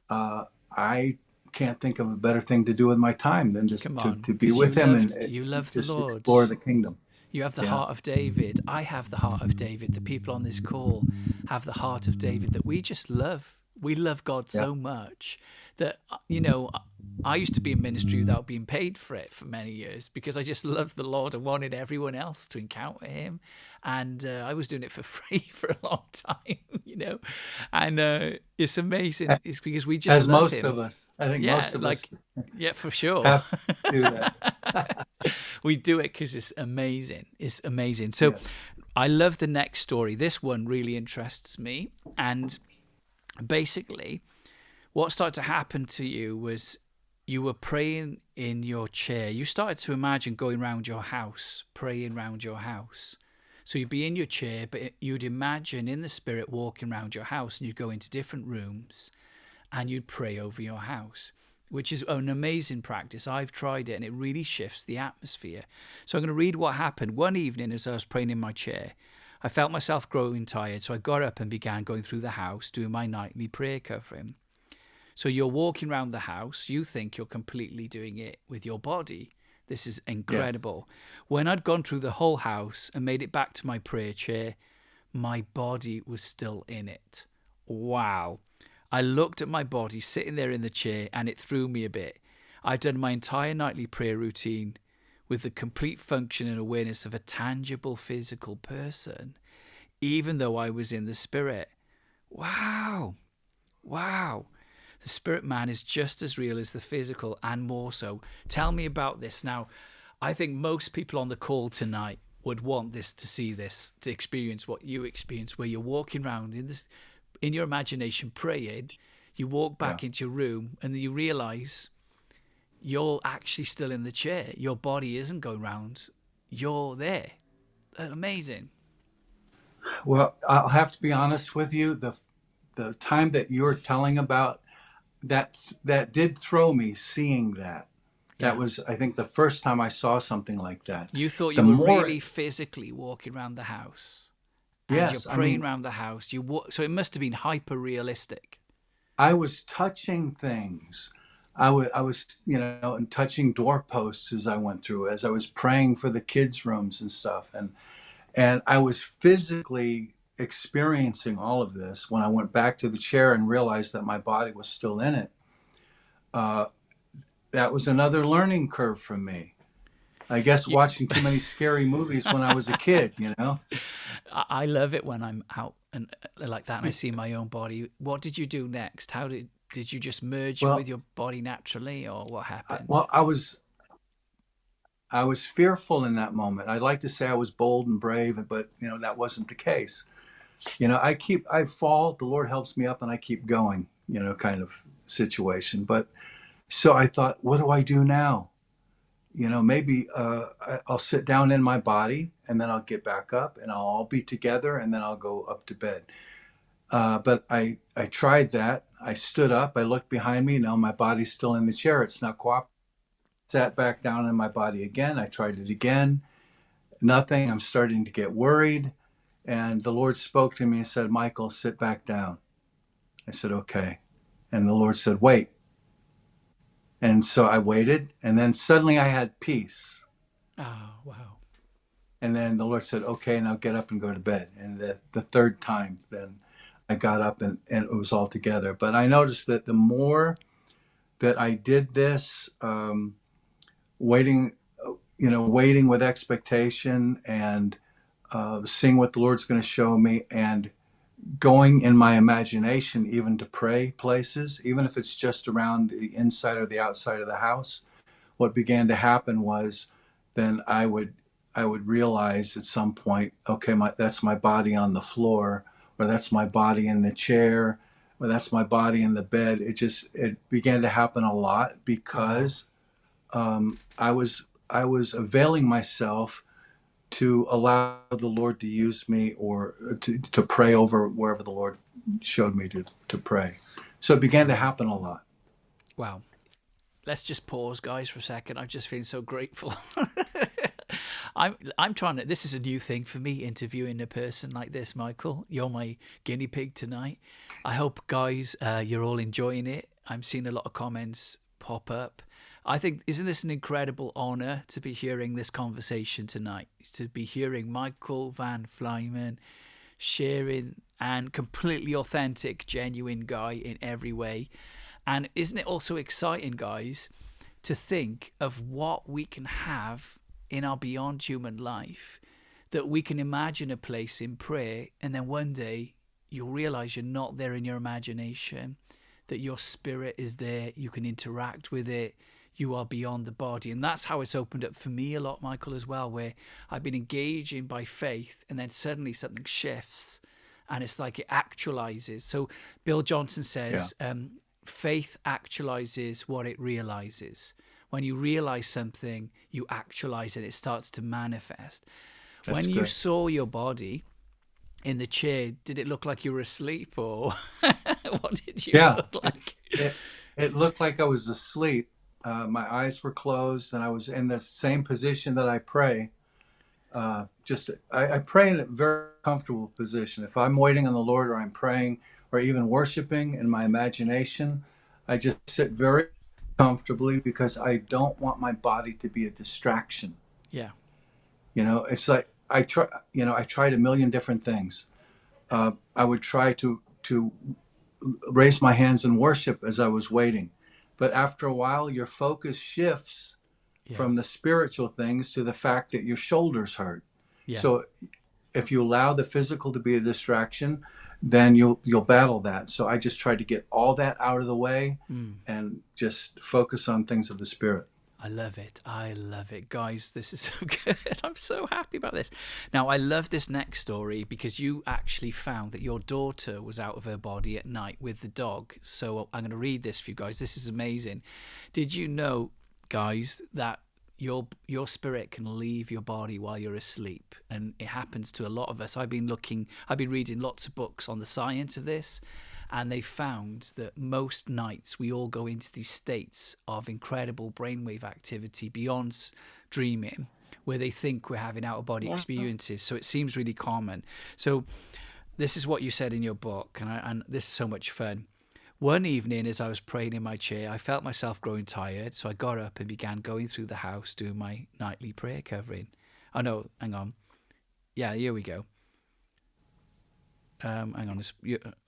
I can't think of a better thing to do with my time than just come to on, be because with Him and you love the just Lord. explore the kingdom. You have the Yeah, heart of David. I have the heart of David. The people on this call have the heart of David, that we just love. We love God yeah. so much that, I used to be in ministry without being paid for it for many years because I just loved the Lord and wanted everyone else to encounter Him. And I was doing it for free for a long time. And it's amazing. It's because we just As love most Him. of us, I think Yeah, most of us like, yeah, for sure. have to do that. We do it because it's amazing. It's amazing. So Yes. I love the next story. This one really interests me. And Basically, what started to happen to you was you were praying in your chair. You started to imagine going around your house, praying around your house. So you'd be in your chair, but you'd imagine in the spirit walking around your house, and you'd go into different rooms and you'd pray over your house, which is an amazing practice. I've tried it and it really shifts the atmosphere. So I'm going to read what happened one evening as I was praying in my chair. I felt myself growing tired, so I got up and began going through the house doing my nightly prayer covering. So you're walking around the house, you think you're completely doing it with your body. This is Yes. incredible. When I'd gone through the whole house and made it back to my prayer chair, my body was still in it. Wow. I looked at my body sitting there in the chair and it threw me a bit. I'd done my entire nightly prayer routine with the complete function and awareness of a tangible physical person, even though I was in the spirit. Wow. Wow. The spirit man is just as real as the physical and more so. Tell me about this. Now, I think most people on the call tonight would want this, to see this, to experience what you experience, where you're walking around in your imagination praying. You walk Yeah. back into your room and then you realize you're actually still in the chair. Your body isn't going round. You're there. Amazing. Well, I'll have to be honest with you. The time that you're telling about, that did throw me seeing that. That Yeah. was, I think, the first time I saw something like that. You thought The you were more, really physically walking around the house and you're yes, I praying mean, around the house. So it must have been hyper realistic. I was touching things. I was, and touching doorposts as I went through, as I was praying for the kids' rooms and stuff, and I was physically experiencing all of this. When I went back to the chair and realized that my body was still in it, uh, that was another learning curve for me. I guess You, watching too many scary movies when I was a kid. I love it when I'm out and like that, and I see my own body. What did you do next? How did you just merge with Well, your body naturally, or what I, happened? well, I was I was fearful in that moment. I'd like to say I was bold and brave, but that wasn't the case. I fall, the Lord helps me up, and I keep going. Kind of situation. But so I thought, what do I do now? Maybe I'll sit down in my body, and then I'll get back up, and I'll all be together, and then I'll go up to bed. But I tried that. I stood up. I looked behind me. No, my body's still in the chair. It's not cooperating. Sat back down in my body again. I tried it again. Nothing. I'm starting to get worried. And the Lord spoke to me and said, Michael, sit back down. I said, okay. And the Lord said, wait. And so I waited. And then suddenly I had peace. Oh, wow. And then the Lord said, okay, now get up and go to bed. And the third time, then I got up and it was all together. But I noticed that the more that I did this, waiting, waiting with expectation and seeing what the Lord's going to show me, and going in my imagination even to pray places, even if it's just around the inside or the outside of the house. What began to happen was then I would realize at some point, okay, that's my body on the floor, or that's my body in the chair, or that's my body in the bed. It began to happen a lot Wow. because I was availing myself to allow the Lord to use me, or to pray over wherever the Lord showed me to pray. So it began to Wow. happen a lot. Wow. Let's just pause, guys, for a second. I'm just feeling so grateful. I'm trying to. This is a new thing for me, interviewing a person like this, Michael. You're my guinea pig tonight. I hope, guys, you're all enjoying it. I'm seeing a lot of comments pop up. I think, isn't this an incredible honor to be hearing this conversation tonight? To be hearing Michael van Vlymen sharing, and completely authentic, genuine guy in every way. And isn't it also exciting, guys, to think of what we can have in our beyond human life, that we can imagine a place in prayer, and then one day you'll realize you're not there in your imagination, that your spirit is there, you can interact with it, you are beyond the body. And that's how it's opened up for me a lot, Michael, as well, where I've been engaging by faith and then suddenly something shifts and it's like it actualizes. So Bill Johnson Yeah, says, faith actualizes what it realizes. When you realize something, you actualize it. It starts to manifest. that's When you good. saw your body in the chair, did it look like you were asleep, or what did you Yeah, look like? it, it looked like I was asleep. My eyes were closed, and I was in the same position that I pray. I pray in a very comfortable position. If I'm waiting on the Lord, or I'm praying, or even worshiping in my imagination, I just sit very comfortably because I don't want my body to be a distraction. Yeah, It's like I tried a million different things. I would try to raise my hands in worship as I was waiting, but after a while, your focus shifts yeah, from the spiritual things to the fact that your shoulders hurt. yeah. So if you allow the physical to be a distraction, then you'll battle that. So I just tried to get all that out of the way Mm. and just focus on things of the spirit. I love it. I love it. Guys, this is so good. I'm so happy about this. Now, I love this next story because you actually found that your daughter was out of her body at night with the dog. So I'm going to read this for you guys. This is amazing. Did you know, guys, that your spirit can leave your body while you're asleep? And it happens to a lot of us. I've been reading lots of books on the science of this, and they found that most nights we all go into these states of incredible brainwave activity beyond dreaming, where they think we're having out of body Yeah. experiences. So it seems really common. So this is what you said in your book, and this is so much fun. One evening, as I was praying in my chair, I felt myself growing tired, so I got up and began going through the house doing my nightly prayer covering. Oh no, hang on. Yeah, here we go. Hang on.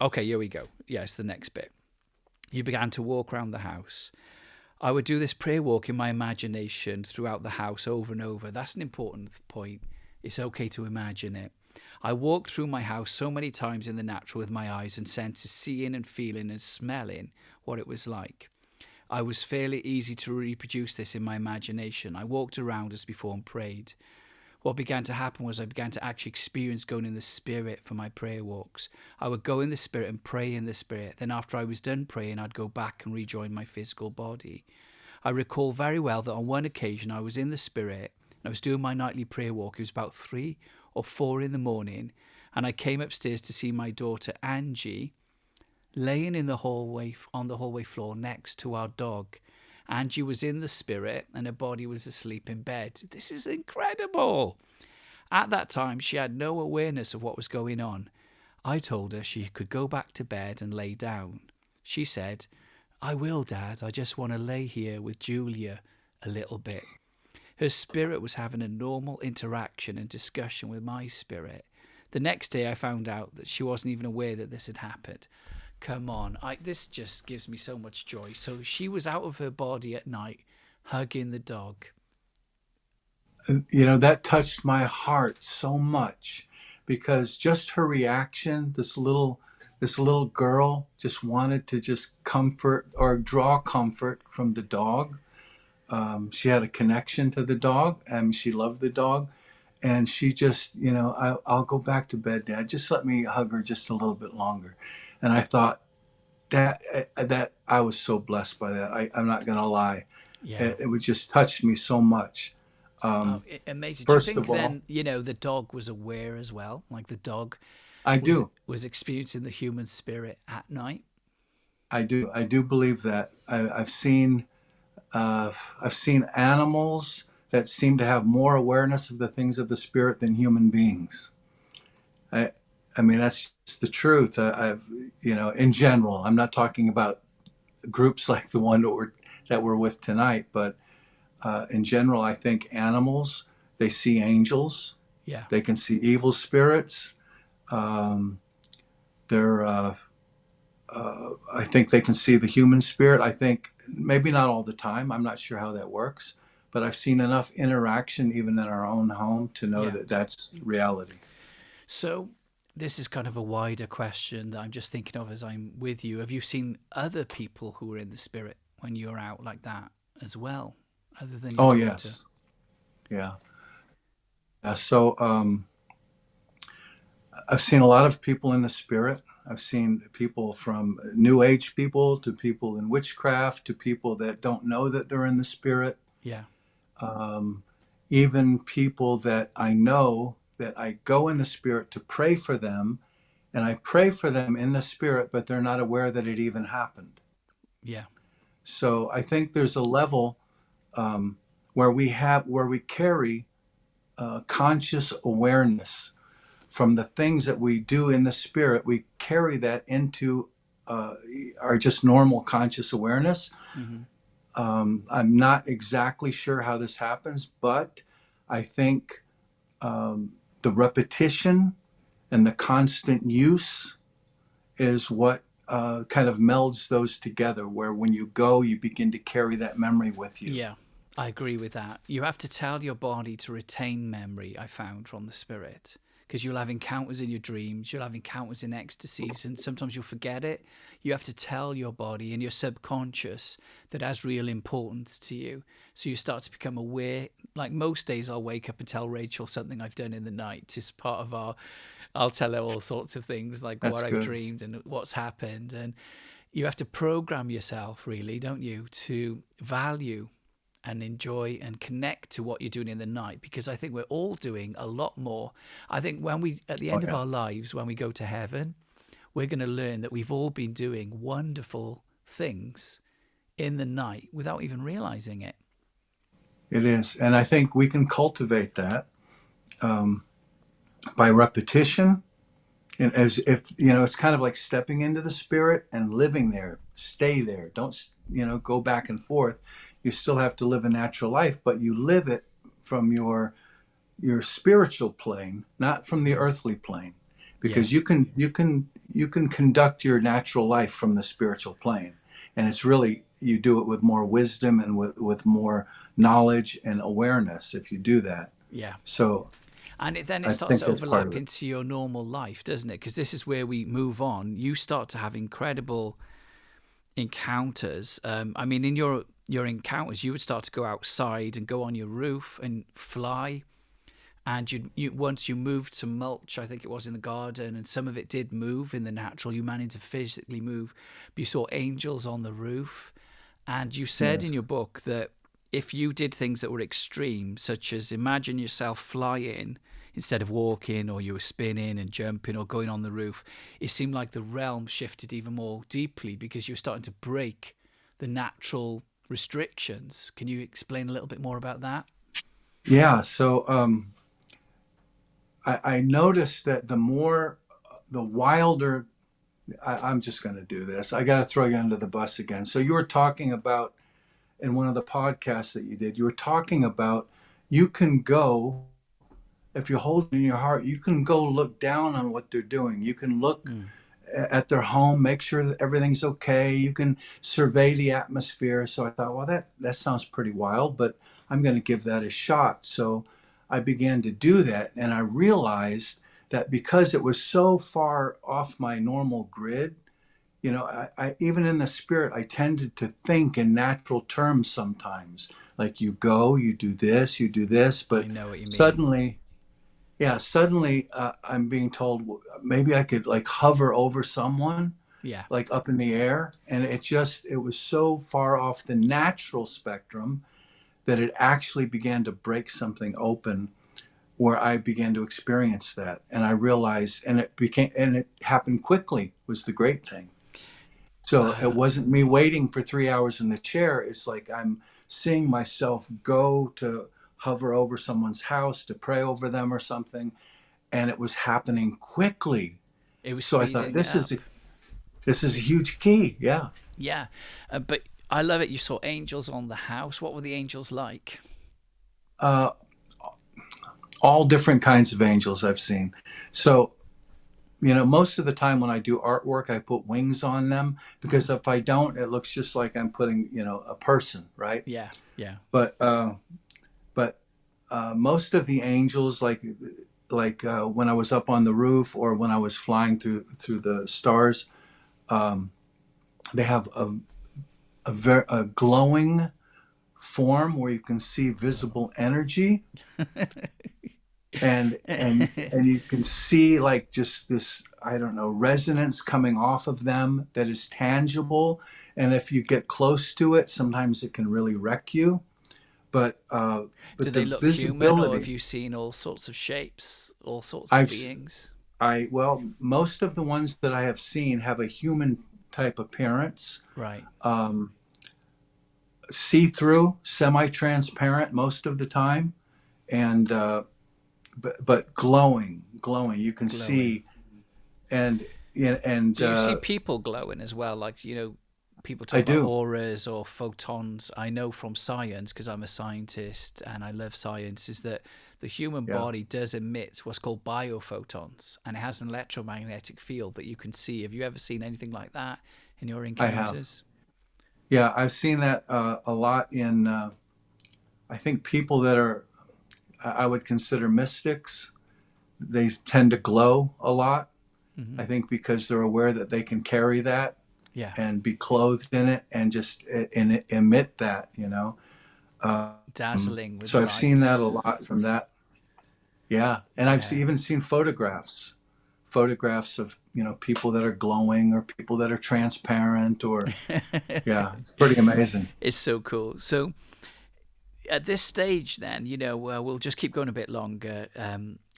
Okay, here we go. Yes, the next bit. You began to walk around the house. I would do this prayer walk in my imagination throughout the house over and over. That's an important point. It's okay to imagine it. I walked through my house so many times in the natural with my eyes and senses, seeing and feeling and smelling what it was like. I was fairly easy to reproduce this in my imagination. I walked around as before and prayed. What began to happen was I began to actually experience going in the spirit for my prayer walks. I would go in the spirit and pray in the spirit. Then after I was done praying, I'd go back and rejoin my physical body. I recall very well that on one occasion I was in the spirit and I was doing my nightly prayer walk. It was about 3 or 4 in the morning, and I came upstairs to see my daughter Angie laying in the hallway on the hallway floor next to our dog. Angie was in the spirit and her body was asleep in bed. This is incredible. At that time, she had no awareness of what was going on. I told her she could go back to bed and lay down. She said, I will, Dad. I just want to lay here with Julia a little bit. Her spirit was having a normal interaction and discussion with my spirit. The next day, I found out that she wasn't even aware that this had happened. Come on, this just gives me so much joy. So she was out of her body at night, hugging the dog. That touched my heart so much because just her reaction, this little girl just wanted to just comfort or draw comfort from the dog. She had a connection to the dog and she loved the dog. And she just, I'll go back to bed, Dad. Just let me hug her just a little bit longer. And I thought that I was so blessed by that. I'm not going to lie. Yeah. It would just touch me so much. Oh, Um, amazing. Do you First think of all, then, the dog was aware as well? Like the dog I was do. was experiencing the human spirit at night? I do believe that. I've seen animals that seem to have more awareness of the things of the spirit than human beings. I, I mean, that's just the truth. In general, I'm not talking about groups like the one that we're with tonight, but in general, I think animals, they see angels, Yeah. they can see evil spirits. Um, they're I think they can see the human spirit. I think maybe not all the time. I'm not sure how that works, but I've seen enough interaction even in our own home to know Yeah. that that's reality. So this is kind of a wider question that I'm just thinking of as I'm with you. Have you seen other people who are in the spirit when you're out like that as well, other than your Oh daughter? yes, yeah. So I've seen a lot of people in the spirit. I've seen people from New Age people to people in witchcraft to people that don't know that they're in the spirit. Yeah. Um, Even people that I know that I go in the spirit to pray for them, and I pray for them in the spirit, but they're not aware that it even happened. Yeah. So I think there's a level um, where we carry conscious awareness from the things that we do in the spirit. We carry that into uh, our just normal conscious awareness. Hmm. I'm not exactly sure how this happens, but I think the repetition and the constant use is what kind of melds those together, where when you go, you begin to carry that memory with you. Yeah, I agree with that. You have to tell your body to retain memory, I found from the spirit. Because you'll have encounters in your dreams, you'll have encounters in ecstasies, and sometimes you'll forget it. You have to tell your body and your subconscious that has real importance to you. So you start to become aware. Like most days, I'll wake up and tell Rachel something I've done in the night. It's part of our, I'll tell her all sorts of things like That's what I've good. dreamed and what's happened. And you have to program yourself, really, don't you, to value and enjoy and connect to what you're doing in the night, because I think we're all doing a lot more. I think when we, at the Oh end of yeah, our lives, when we go to heaven, we're going to learn that we've all been doing wonderful things in the night without even realizing it. it is, and I think we can cultivate that um, by repetition. And as if it's kind of like stepping into the spirit and living there, stay there. Don't go back and forth. You still have to live a natural life, but you live it from your spiritual plane, not from the earthly plane, Yeah, because you can conduct your natural life from the spiritual plane, and it's really you do it with more wisdom and with more knowledge and awareness if you do that. yeah. So And then it I starts think to that's part overlap of it. into your normal life, doesn't it? Because this is where we move on. You start to have incredible encounters. I mean, in your encounters, you would start to go outside and go on your roof and fly. And you once you moved to mulch, I think it was in the garden, and some of it did move in the natural. You managed to physically move, but you saw angels on the roof. And you said in your Yes. book that if you did things that were extreme, such as imagine yourself flying instead of walking, or you were spinning and jumping or going on the roof, it seemed like the realm shifted even more deeply because you're starting to break the natural restrictions. Can you explain a little bit more about that? Yeah. So I noticed that the wilder, I'm just going to do this. I got to throw you under the bus again. So you were talking about in one of the podcasts that you did, you were talking about you can go, if you hold it in your heart, you can go look down on what they're doing. You can look Mm, at their home, make sure that everything's okay. You can survey the atmosphere. So I thought, well, that sounds pretty wild, but I'm going to give that a shot. So I began to do that, and I realized that because it was so far off my normal grid, I even in the spirit, I tended to think in natural terms sometimes. Like you go, you do this, I but know what you mean. suddenly yeah, suddenly I'm being told maybe I could like hover over someone, Yeah. like up in the air. And it was so far off the natural spectrum that it actually began to break something open where I began to experience that. And I realized, and it happened quickly was the great thing. So it Uh, wasn't me waiting for 3 hours in the chair. It's like I'm seeing myself go to hover over someone's house to pray over them or something, and it was happening quickly. it was So I thought speeding it up. this is a huge key. Yeah, Yeah. But I love it. You saw angels on the house. What were the angels like? uh, all different kinds of angels I've seen. So most of the time when I do artwork, I put wings on them because Mm. if I don't, it looks just like I'm putting a person, right? Yeah. Yeah. But most of the angels, when I was up on the roof or when I was flying through the stars, um, they have a glowing form where you can see visible energy. And you can see like just this, I don't know, resonance coming off of them that is tangible. And if you get close to it, sometimes it can really wreck you. But Do but the they look human, or have visibility, you seen all sorts of shapes, all sorts of I've beings? well, most of the ones that I have seen have a human type appearance, Right. um, see-through, semi-transparent most of the time, and but glowing. You can Glowing. see, and and Do you see people glowing as well? Like, people talk I about do. auras or photons. I know from science, because I'm a scientist and I love science, is that the human Yeah, body does emit what's called biophotons, and it has an electromagnetic field that you can see. Have you ever seen anything like that in your I have. encounters? Yeah, I've seen that a lot in. I think people that are I would consider mystics. They tend to glow a lot. I Hmm. think because they're aware that they can carry that Yeah. and be clothed in it and just and emit that. Dazzling with So I've seen light. that a lot from that. Yeah, and Yeah. even seen photographs of people that are glowing or people that are transparent or yeah, it's pretty amazing. It's so cool. So at this stage, then, we'll just keep going a bit longer.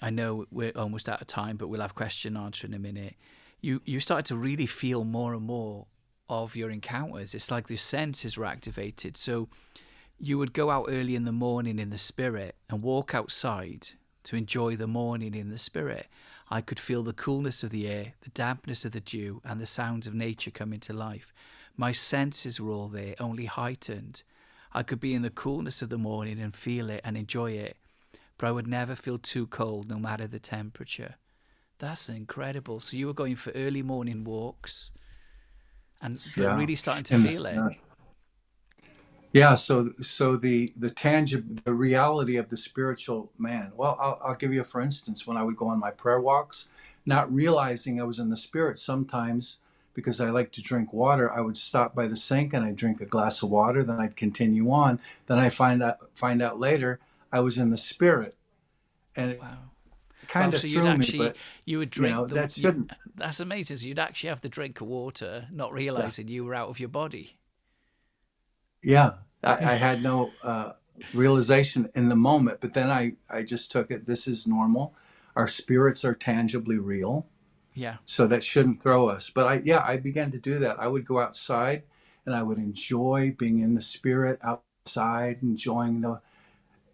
I know we're almost out of time, but we'll have question and answer in a minute. You started to really feel more and more of your encounters. It's like the senses were activated. So you would go out early in the morning in the spirit and walk outside to enjoy the morning in the spirit. I could feel the coolness of the air, the dampness of the dew, and the sounds of nature coming to life. My senses were all there, only heightened. I could be in the coolness of the morning and feel it and enjoy it, but I would never feel too cold no matter the temperature. That's incredible. So you were going for early morning walks but Yeah, really starting to in the feel it. spirit. Yeah, so the tangible, the reality of the spiritual man. Well, I'll give you, for instance, when I would go on my prayer walks, not realizing I was in the spirit sometimes because I like to drink water, I would stop by the sink and I'd drink a glass of water, then I'd continue on. Then I find out later I was in the spirit, and it Wow. Wow. kind of So you'd threw me, actually, but you would drink that shouldn't. that's amazing. So you'd actually have the drink of water, not Yeah, realizing you were out of your body. yeah. I had no realization in the moment, but then I just took it. This is normal. Our spirits are tangibly real, Yeah. so that shouldn't throw us. But I began to do that. I would go outside, and I would enjoy being in the spirit outside, enjoying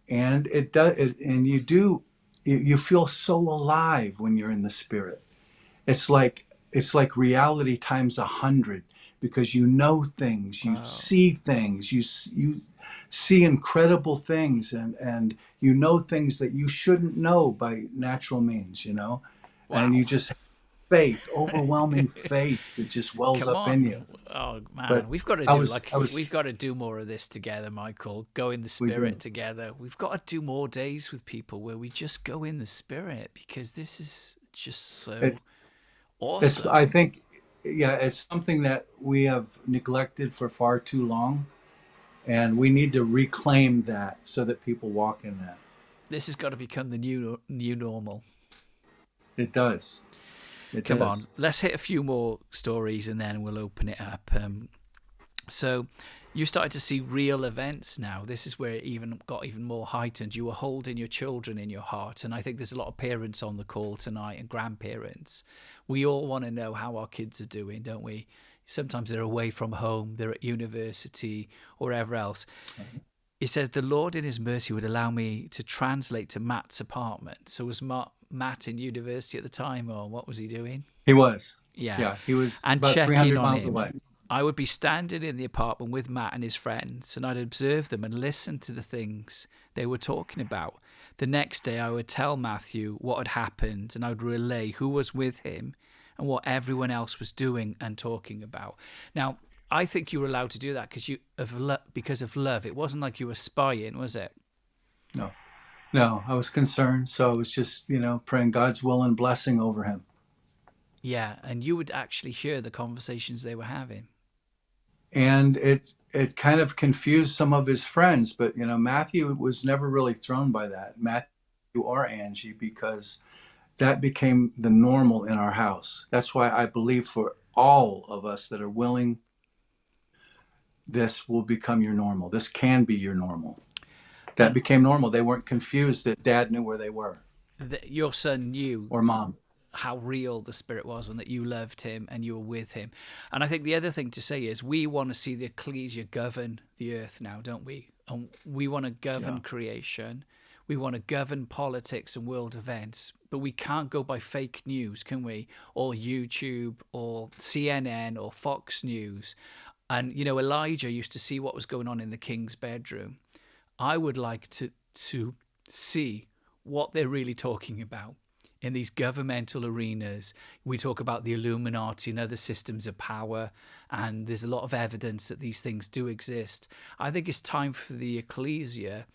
and it does, and you feel so alive when you're in the spirit. It's like reality times 100 because you know things, you Wow. see things, you see incredible things, and you know things that you shouldn't know by natural means, and you Wow. just have faith, overwhelming faith that just wells Come up in you. on. Oh But man, we've got to I do was like I was we've got to do more of this together, Michael. Go in the we spirit do. together. We've got to do more days with people where we just go in the spirit, because this is just so It's it's awesome. I think yeah, it's something that we have neglected for far too long, and we need to reclaim that so that people walk in that. This has got to become the new normal. It does. It Come on, does. let's hit a few more stories and then we'll open it up. So you started to see real events now. This is where it even got even more heightened. You were holding your children in your heart. And I think there's a lot of parents on the call tonight and grandparents. We all want to know how our kids are doing, don't we? Sometimes they're away from home, they're at university or wherever else. It says, the Lord in his mercy would allow me to translate to Matt's apartment. So was Matt in university at the time, or what was he doing? He was. Yeah. Yeah, he was And about check in 300 on miles him. away. I would be standing in the apartment with Matt and his friends, and I'd observe them and listen to the things they were talking about. The next day, I would tell Matthew what had happened, and I would relay who was with him and what everyone else was doing and talking about. Now, I think you were allowed to do that because of love. It wasn't like you were spying, was it? No, no, I was concerned. So I was just, praying God's will and blessing over him. Yeah, and you would actually hear the conversations they were having. And it kind of confused some of his friends, but Matthew was never really thrown by that. Matthew you or Angie, because that became the normal in our house. That's why I believe for all of us that are willing, this will become your normal. This can be your normal. That And became normal. They weren't confused that dad knew where they were, your son knew or mom. how real the Spirit was and that you loved him and you were with him. And I think the other thing to say is we want to see the ecclesia govern the earth now, don't we? And we want to Yeah. govern creation. We want to govern politics and world events, but we can't go by fake news, can we? Or YouTube or CNN or Fox News. And, you know, Elijah used to see what was going on in the king's bedroom. I would like to see what they're really talking about in these governmental arenas. We talk about the Illuminati and other systems of power, and there's a lot of evidence that these things do exist. I think it's time for the ecclesia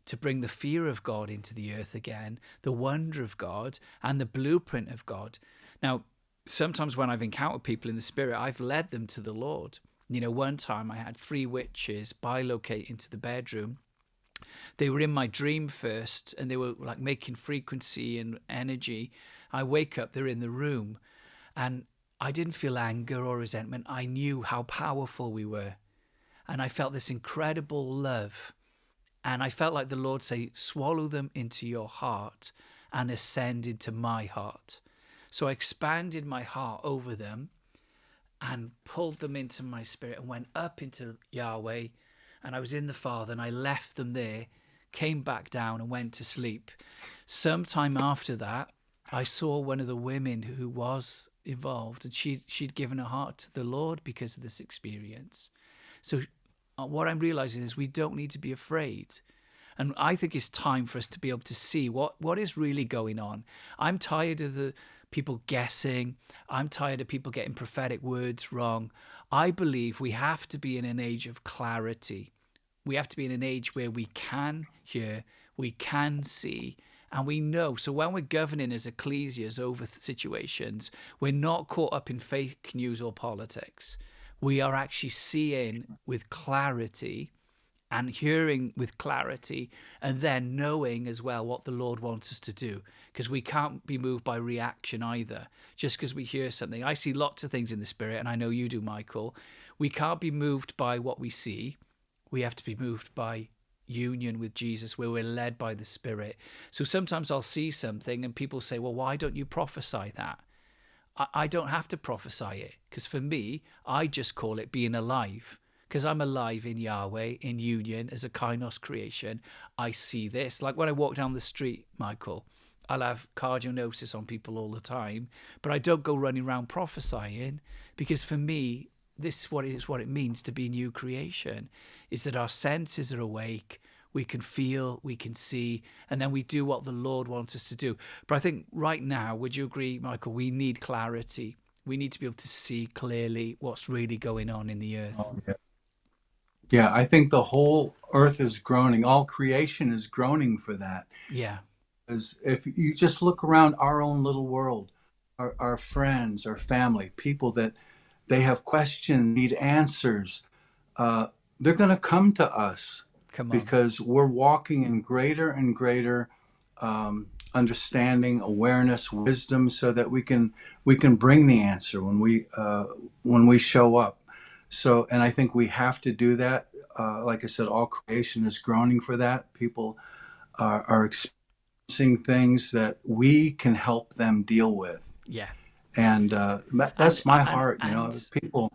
to bring the fear of God into the earth again, the wonder of God, and the blueprint of God. Now, sometimes when I've encountered people in the Spirit, I've led them to the Lord. You know, one time I had 3 witches bilocate into the bedroom. They were in my dream first, and they were like making frequency and energy. I wake up, they're in the room, and I didn't feel anger or resentment. I knew how powerful we were, and I felt this incredible love. And I felt like the Lord say, swallow them into your heart and ascend into my heart. So I expanded my heart over them and pulled them into my spirit and went up into Yahweh, and I was in the Father, and I left them there, came back down and went to sleep. Sometime after that, I saw one of the women who was involved, and she'd given her heart to the Lord because of this experience. So what I'm realizing is we don't need to be afraid. And I think it's time for us to be able to see what is really going on. I'm tired of the people guessing. I'm tired of people getting prophetic words wrong. I believe we have to be in an age of clarity. We have to be in an age where we can hear, we can see, and we know. So when we're governing as ecclesias over situations, we're not caught up in fake news or politics. We are actually seeing with clarity and hearing with clarity, and then knowing as well what the Lord wants us to do, because we can't be moved by reaction either. Just because we hear something, I see lots of things in the Spirit, and I know you do, Michael. We can't be moved by what we see. We have to be moved by union with Jesus, where we're led by the Spirit. So sometimes I'll see something and people say, well, why don't you prophesy that? I don't have to prophesy it, because for me, I just call it being alive, because I'm alive in Yahweh, in union as a kainos creation. I see this. Like when I walk down the street, Michael, I'll have cardionosis on people all the time, but I don't go running around prophesying, because for me, this is what it means to be new creation, is that our senses are awake, we can feel, we can see, and then we do what the Lord wants us to do. But I think right now, would you agree, Michael, we need clarity. We need to be able to see clearly what's really going on in the earth. Oh, yeah. Yeah, I think the whole earth is groaning. All creation is groaning for that. Yeah, As if you just look around our own little world, our friends, our family, people that they have questions, need answers, uh, they're going to come to us come on. because we're walking in greater and greater understanding, awareness, wisdom, so that we can bring the answer when we show up. So, and I think we have to do that. Like I said, all creation is groaning for that. People are experiencing things that we can help them deal with, Yeah. and And that's my and heart. and People.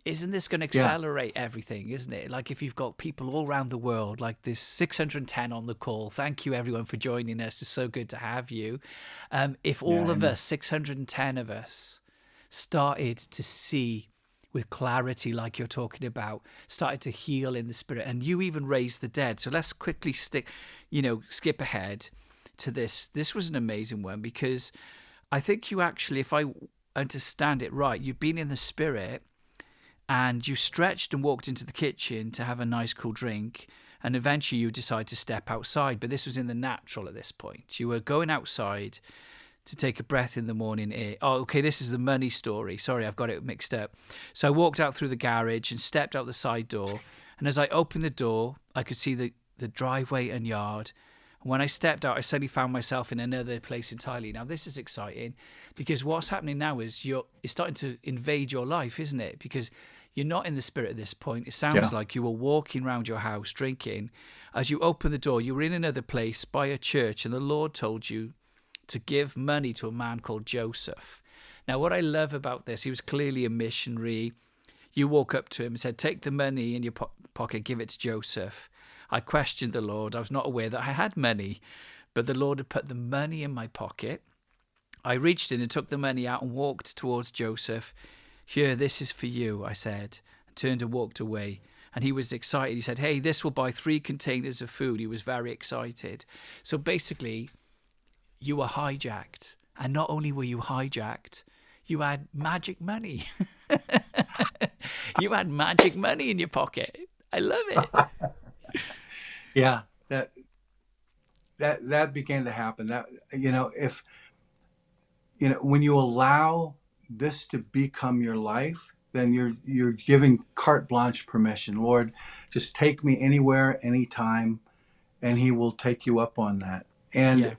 isn't this going to Yeah, accelerate everything, isn't it? Like if you've got people all around the world, like this 610 on the call. Thank you everyone for joining us. It's so good to have you. If yeah, all of amen. us, 610 of us, started to see with clarity, like you're talking about, started to heal in the spirit, and you even raised the dead. So let's quickly skip ahead to this. This was an amazing one, because I think you actually, if I understand it right, you've been in the spirit and you stretched and walked into the kitchen to have a nice cool drink, and eventually you decide to step outside. But this was in the natural at this point. You were going outside to take a breath in the morning air. Oh, okay, this is the money story. Sorry, I've got it mixed up. So I walked out through the garage and stepped out the side door, and as I opened the door, I could see the driveway and yard. When I stepped out, I suddenly found myself in another place entirely. Now, this is exciting because what's happening now is it's starting to invade your life, isn't it? Because you're not in the spirit at this point. It sounds Yeah. like you were walking around your house drinking. As you open the door, you were in another place by a church, and the Lord told you to give money to a man called Joseph. Now, what I love about this, he was clearly a missionary. You walk up to him and said, take the money in your pocket, give it to Joseph. I questioned the Lord. I was not aware that I had money, but the Lord had put the money in my pocket. I reached in and took the money out and walked towards Joseph. Here, this is for you, I said, and turned and walked away. And he was excited. He said, hey, this will buy 3 containers of food. He was very excited. So basically, you were hijacked. And not only were you hijacked, you had magic money. You had magic money in your pocket. I love it. Yeah. That began to happen. That, if when you allow this to become your life, then you're giving carte blanche permission. Lord, just take me anywhere, anytime, and He will take you up on that. And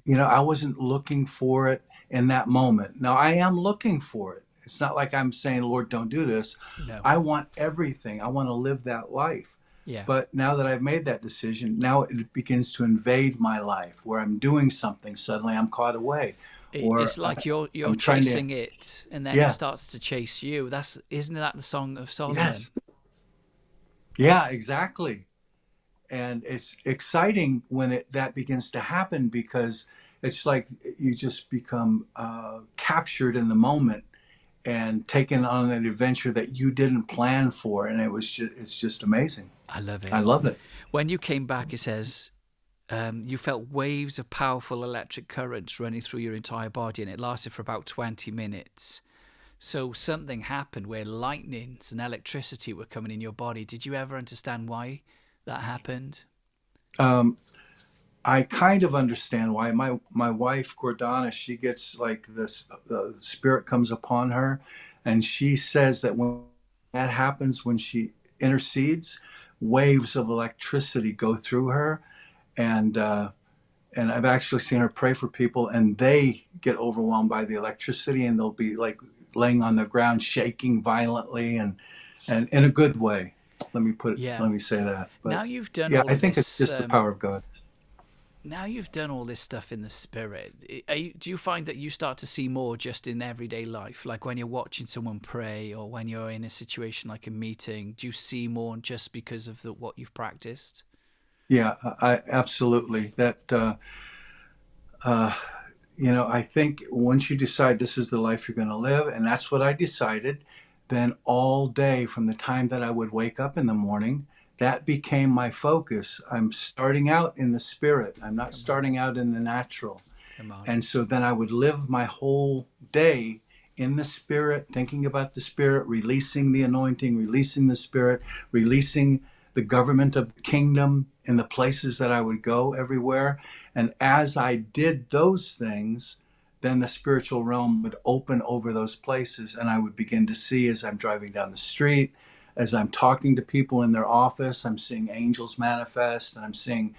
Yeah. I wasn't looking for it in that moment. Now I am looking for it. It's not like I'm saying, Lord, don't do this. No. I want everything. I want to live that life. Yeah. But now that I've made that decision, now it begins to invade my life where I'm doing something. Suddenly I'm caught away, or It's like you're I'm trying to, chasing it, and then it yeah, starts to chase you. Isn't that the Song of Solomon? yes, yeah, exactly. And it's exciting when that begins to happen because it's like you just become captured in the moment and taken on an adventure that you didn't plan for, and it's just amazing. I love I it. love it. When you came back, it says you felt waves of powerful electric currents running through your entire body, and it lasted for about 20 minutes. So something happened where lightnings and electricity were coming in your body. Did you ever understand why that happened? Um, I kind of understand why. My wife Gordana, she gets like this. The spirit comes upon her, and she says that when that happens, when she intercedes, waves of electricity go through her, and I've actually seen her pray for people, and they get overwhelmed by the electricity, and they'll be like laying on the ground, shaking violently, and in a good way. Yeah. Let me say that. Now But you've done yeah, all I of think it's this. just the power of God. Now you've done all this stuff in the spirit. Do you find that you start to see more just in everyday life, like when you're watching someone pray, or when you're in a situation like a meeting? Do you see more just because of what you've practiced? Yeah, I absolutely. Uh, I think once you decide this is the life you're going to live, and that's what I decided, then all day from the time that I would wake up in the morning, that became my focus. I'm starting out in the spirit. I'm not Come on, starting out in the natural. come on, And so then I would live my whole day in the spirit, thinking about the spirit, releasing the anointing, releasing the spirit, releasing the government of the kingdom in the places that I would go everywhere. And as I did those things, then the spiritual realm would open over those places. And I would begin to see as I'm driving down the street, as I'm talking to people in their office, I'm seeing angels manifest, and I'm seeing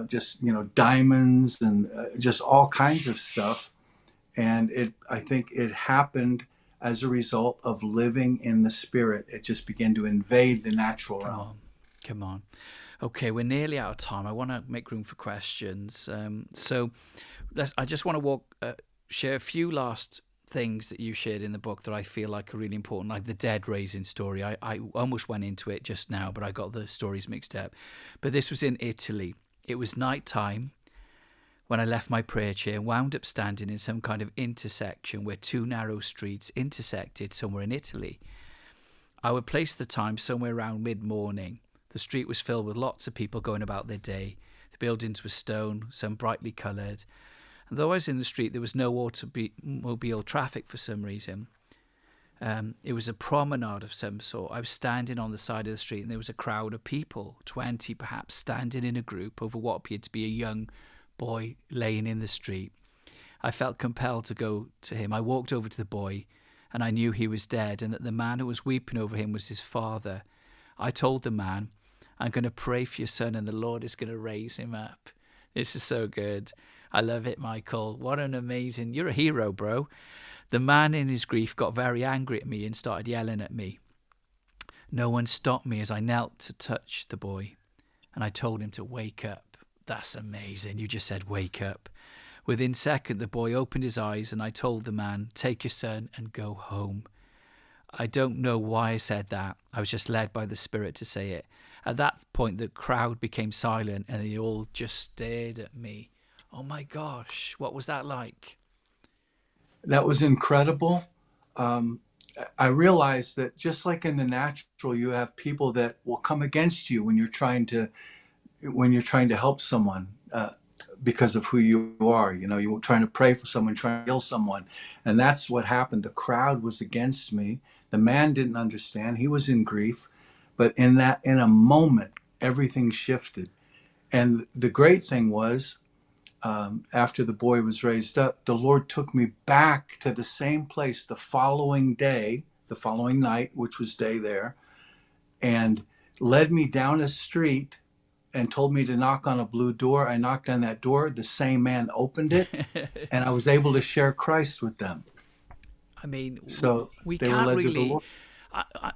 just diamonds and just all kinds of stuff. And I think it happened as a result of living in the spirit. It just began to invade the natural come realm. on, come on. Okay, we're nearly out of time. I want to make room for questions. I just want to share a few last things that you shared in the book that I feel like are really important, like the dead raising story. I almost went into it just now, but I got the stories mixed up. But this was in Italy. It was night time when I left my prayer chair and wound up standing in some kind of intersection where 2 narrow streets intersected somewhere in Italy. I would place the time somewhere around mid-morning. The street was filled with lots of people going about their day. The buildings were stone, some brightly coloured. And though I was in the street, there was no automobile traffic for some reason. It was a promenade of some sort. I was standing on the side of the street and there was a crowd of people, 20 perhaps, standing in a group over what appeared to be a young boy laying in the street. I felt compelled to go to him. I walked over to the boy and I knew he was dead and that the man who was weeping over him was his father. I told the man, I'm going to pray for your son and the Lord is going to raise him up. This is so good. I love it, Michael. What an amazing... You're a hero, bro. The man in his grief got very angry at me and started yelling at me. No one stopped me as I knelt to touch the boy, and I told him to wake up. That's amazing. You just said wake up. Within seconds, the boy opened his eyes, and I told the man, take your son and go home. I don't know why I said that. I was just led by the Spirit to say it. At that point, the crowd became silent, and they all just stared at me. Oh my gosh, what was that like? That was incredible. Um, I realized that just like in the natural, you have people that will come against you when you're trying to help someone because of who you are. You know, you're trying to pray for someone, trying to heal someone, and that's what happened. The crowd was against me. The man didn't understand. He was in grief, but in a moment, everything shifted. And the great thing was, after the boy was raised up, the Lord took me back to the same place the following day, the following night, which was day there, and led me down a street and told me to knock on a blue door. I knocked on that door. The same man opened it, and I was able to share Christ with them. I mean, So we they were can't led to the really. Lord.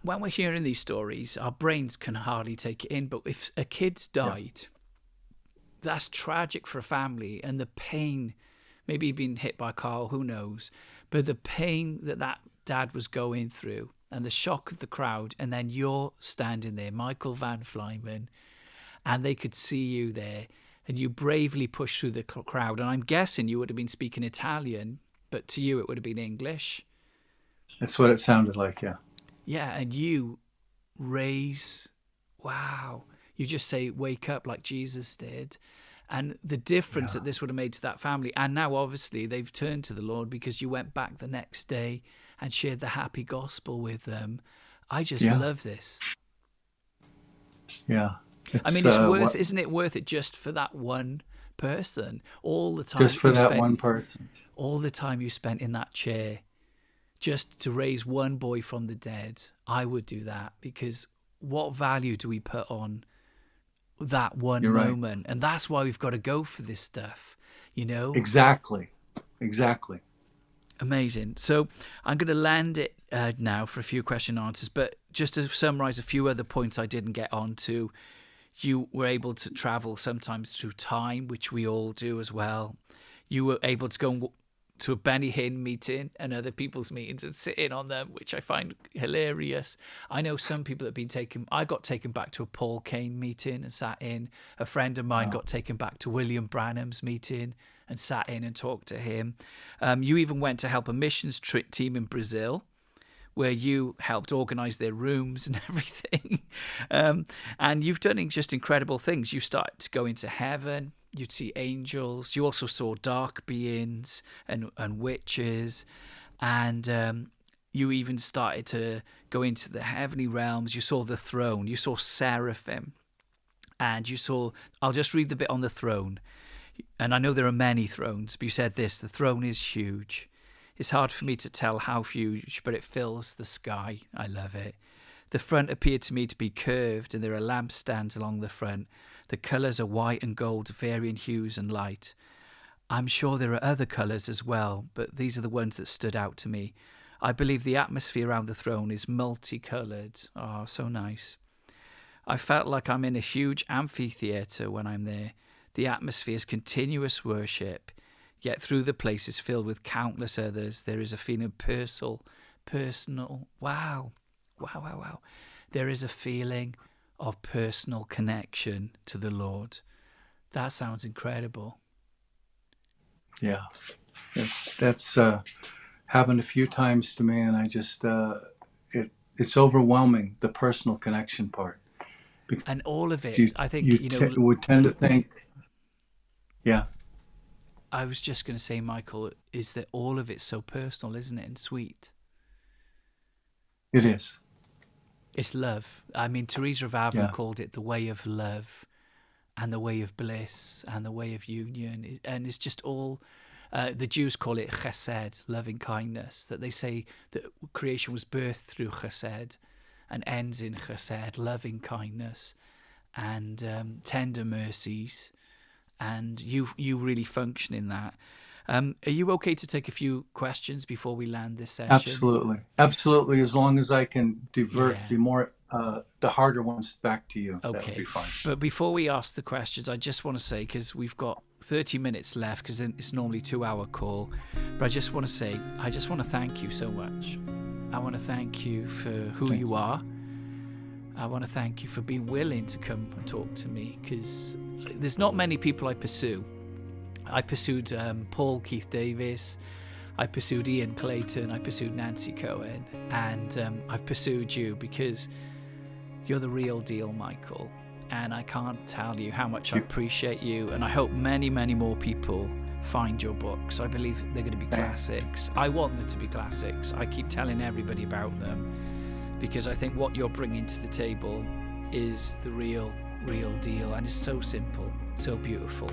When we're hearing these stories, our brains can hardly take it in. But if a kid's Yeah. died, that's tragic for a family, and the pain, maybe being hit by a car, who knows, but the pain that that dad was going through, and the shock of the crowd, and then you're standing there, Michael Van Vlymen, and they could see you there, and you bravely pushed through the crowd. And I'm guessing you would have been speaking Italian, but to you it would have been English. That's what it sounded like. Yeah. Yeah, and you raise, wow, you just say, wake up like Jesus did. And the difference Yeah. that this would have made to that family. And now, obviously, they've turned to the Lord because you went back the next day and shared the happy gospel with them. I just Yeah. love this. Yeah. I It's mean, it's worth, what isn't it worth it just for that one person? All the just time for you that spent, one person. all the time you spent in that chair just to raise one boy from the dead. I would do that, because what value do we put on that one You're right. moment? And that's why we've got to go for this stuff, you know? Exactly. Exactly. Amazing. So I'm going to land it now for a few question answers, but just to summarize a few other points I didn't get onto. You were able to travel sometimes through time, which we all do as well. You were able to go to a Benny Hinn meeting and other people's meetings and sit in on them, which I find hilarious. I know some people have been taken. I got taken back to a Paul Kane meeting and sat in. A friend of mine Wow. got taken back to William Branham's meeting and sat in and talked to him. You even went to help a missions team in Brazil, where you helped organize their rooms and everything. And you've done just incredible things. You started to go into heaven. You'd see angels. You also saw dark beings and witches. And you even started to go into the heavenly realms. You saw the throne. You saw seraphim. And you saw, I'll just read the bit on the throne. And I know there are many thrones, but you said this: the throne is huge. It's hard for me to tell how huge, but it fills the sky. I love it. The front appeared to me to be curved, and there are lampstands along the front. The colours are white and gold, varying hues and light. I'm sure there are other colours as well, but these are the ones that stood out to me. I believe the atmosphere around the throne is multicoloured. Oh, so nice. I felt like I'm in a huge amphitheatre when I'm there. The atmosphere is continuous worship, yet through the place is filled with countless others. There is a feeling of personal, wow, wow, wow, wow. There is a feeling of personal connection to the Lord. That sounds incredible. Yeah. That's happened a few times to me, and I just it's overwhelming, the personal connection part, because And all of it, you I think, you know, would tend to think, yeah, I was just going to say, Michael, is that all of it's so personal, isn't it? And sweet. it is. It's love. I mean, Teresa of Avila Yeah, called it the way of love and the way of bliss and the way of union. And it's just all, the Jews call it chesed, loving kindness, that they say that creation was birthed through chesed and ends in chesed, loving kindness and tender mercies. and you really function in that. Are you okay to take a few questions before we land this session? Absolutely. As long as I can divert Yeah. the harder ones back to you, that would be Okay. fine. But before we ask the questions, I just want to say, because we've got 30 minutes left, because it's normally a 2-hour call, but I just want to say, I just want to thank you so much. I want to thank you for who you are. I want to thank you for being willing to come and talk to me, because there's not many people I pursue. I pursued Paul Keith Davis, I pursued Ian Clayton, I pursued Nancy Cohen, and I've pursued you because you're the real deal, Michael. And I can't tell you how much I appreciate you, and I hope many, many more people find your books. I believe they're going to be classics. I want them to be classics. I keep telling everybody about them because I think what you're bringing to the table is the real deal, and it's so simple, so beautiful.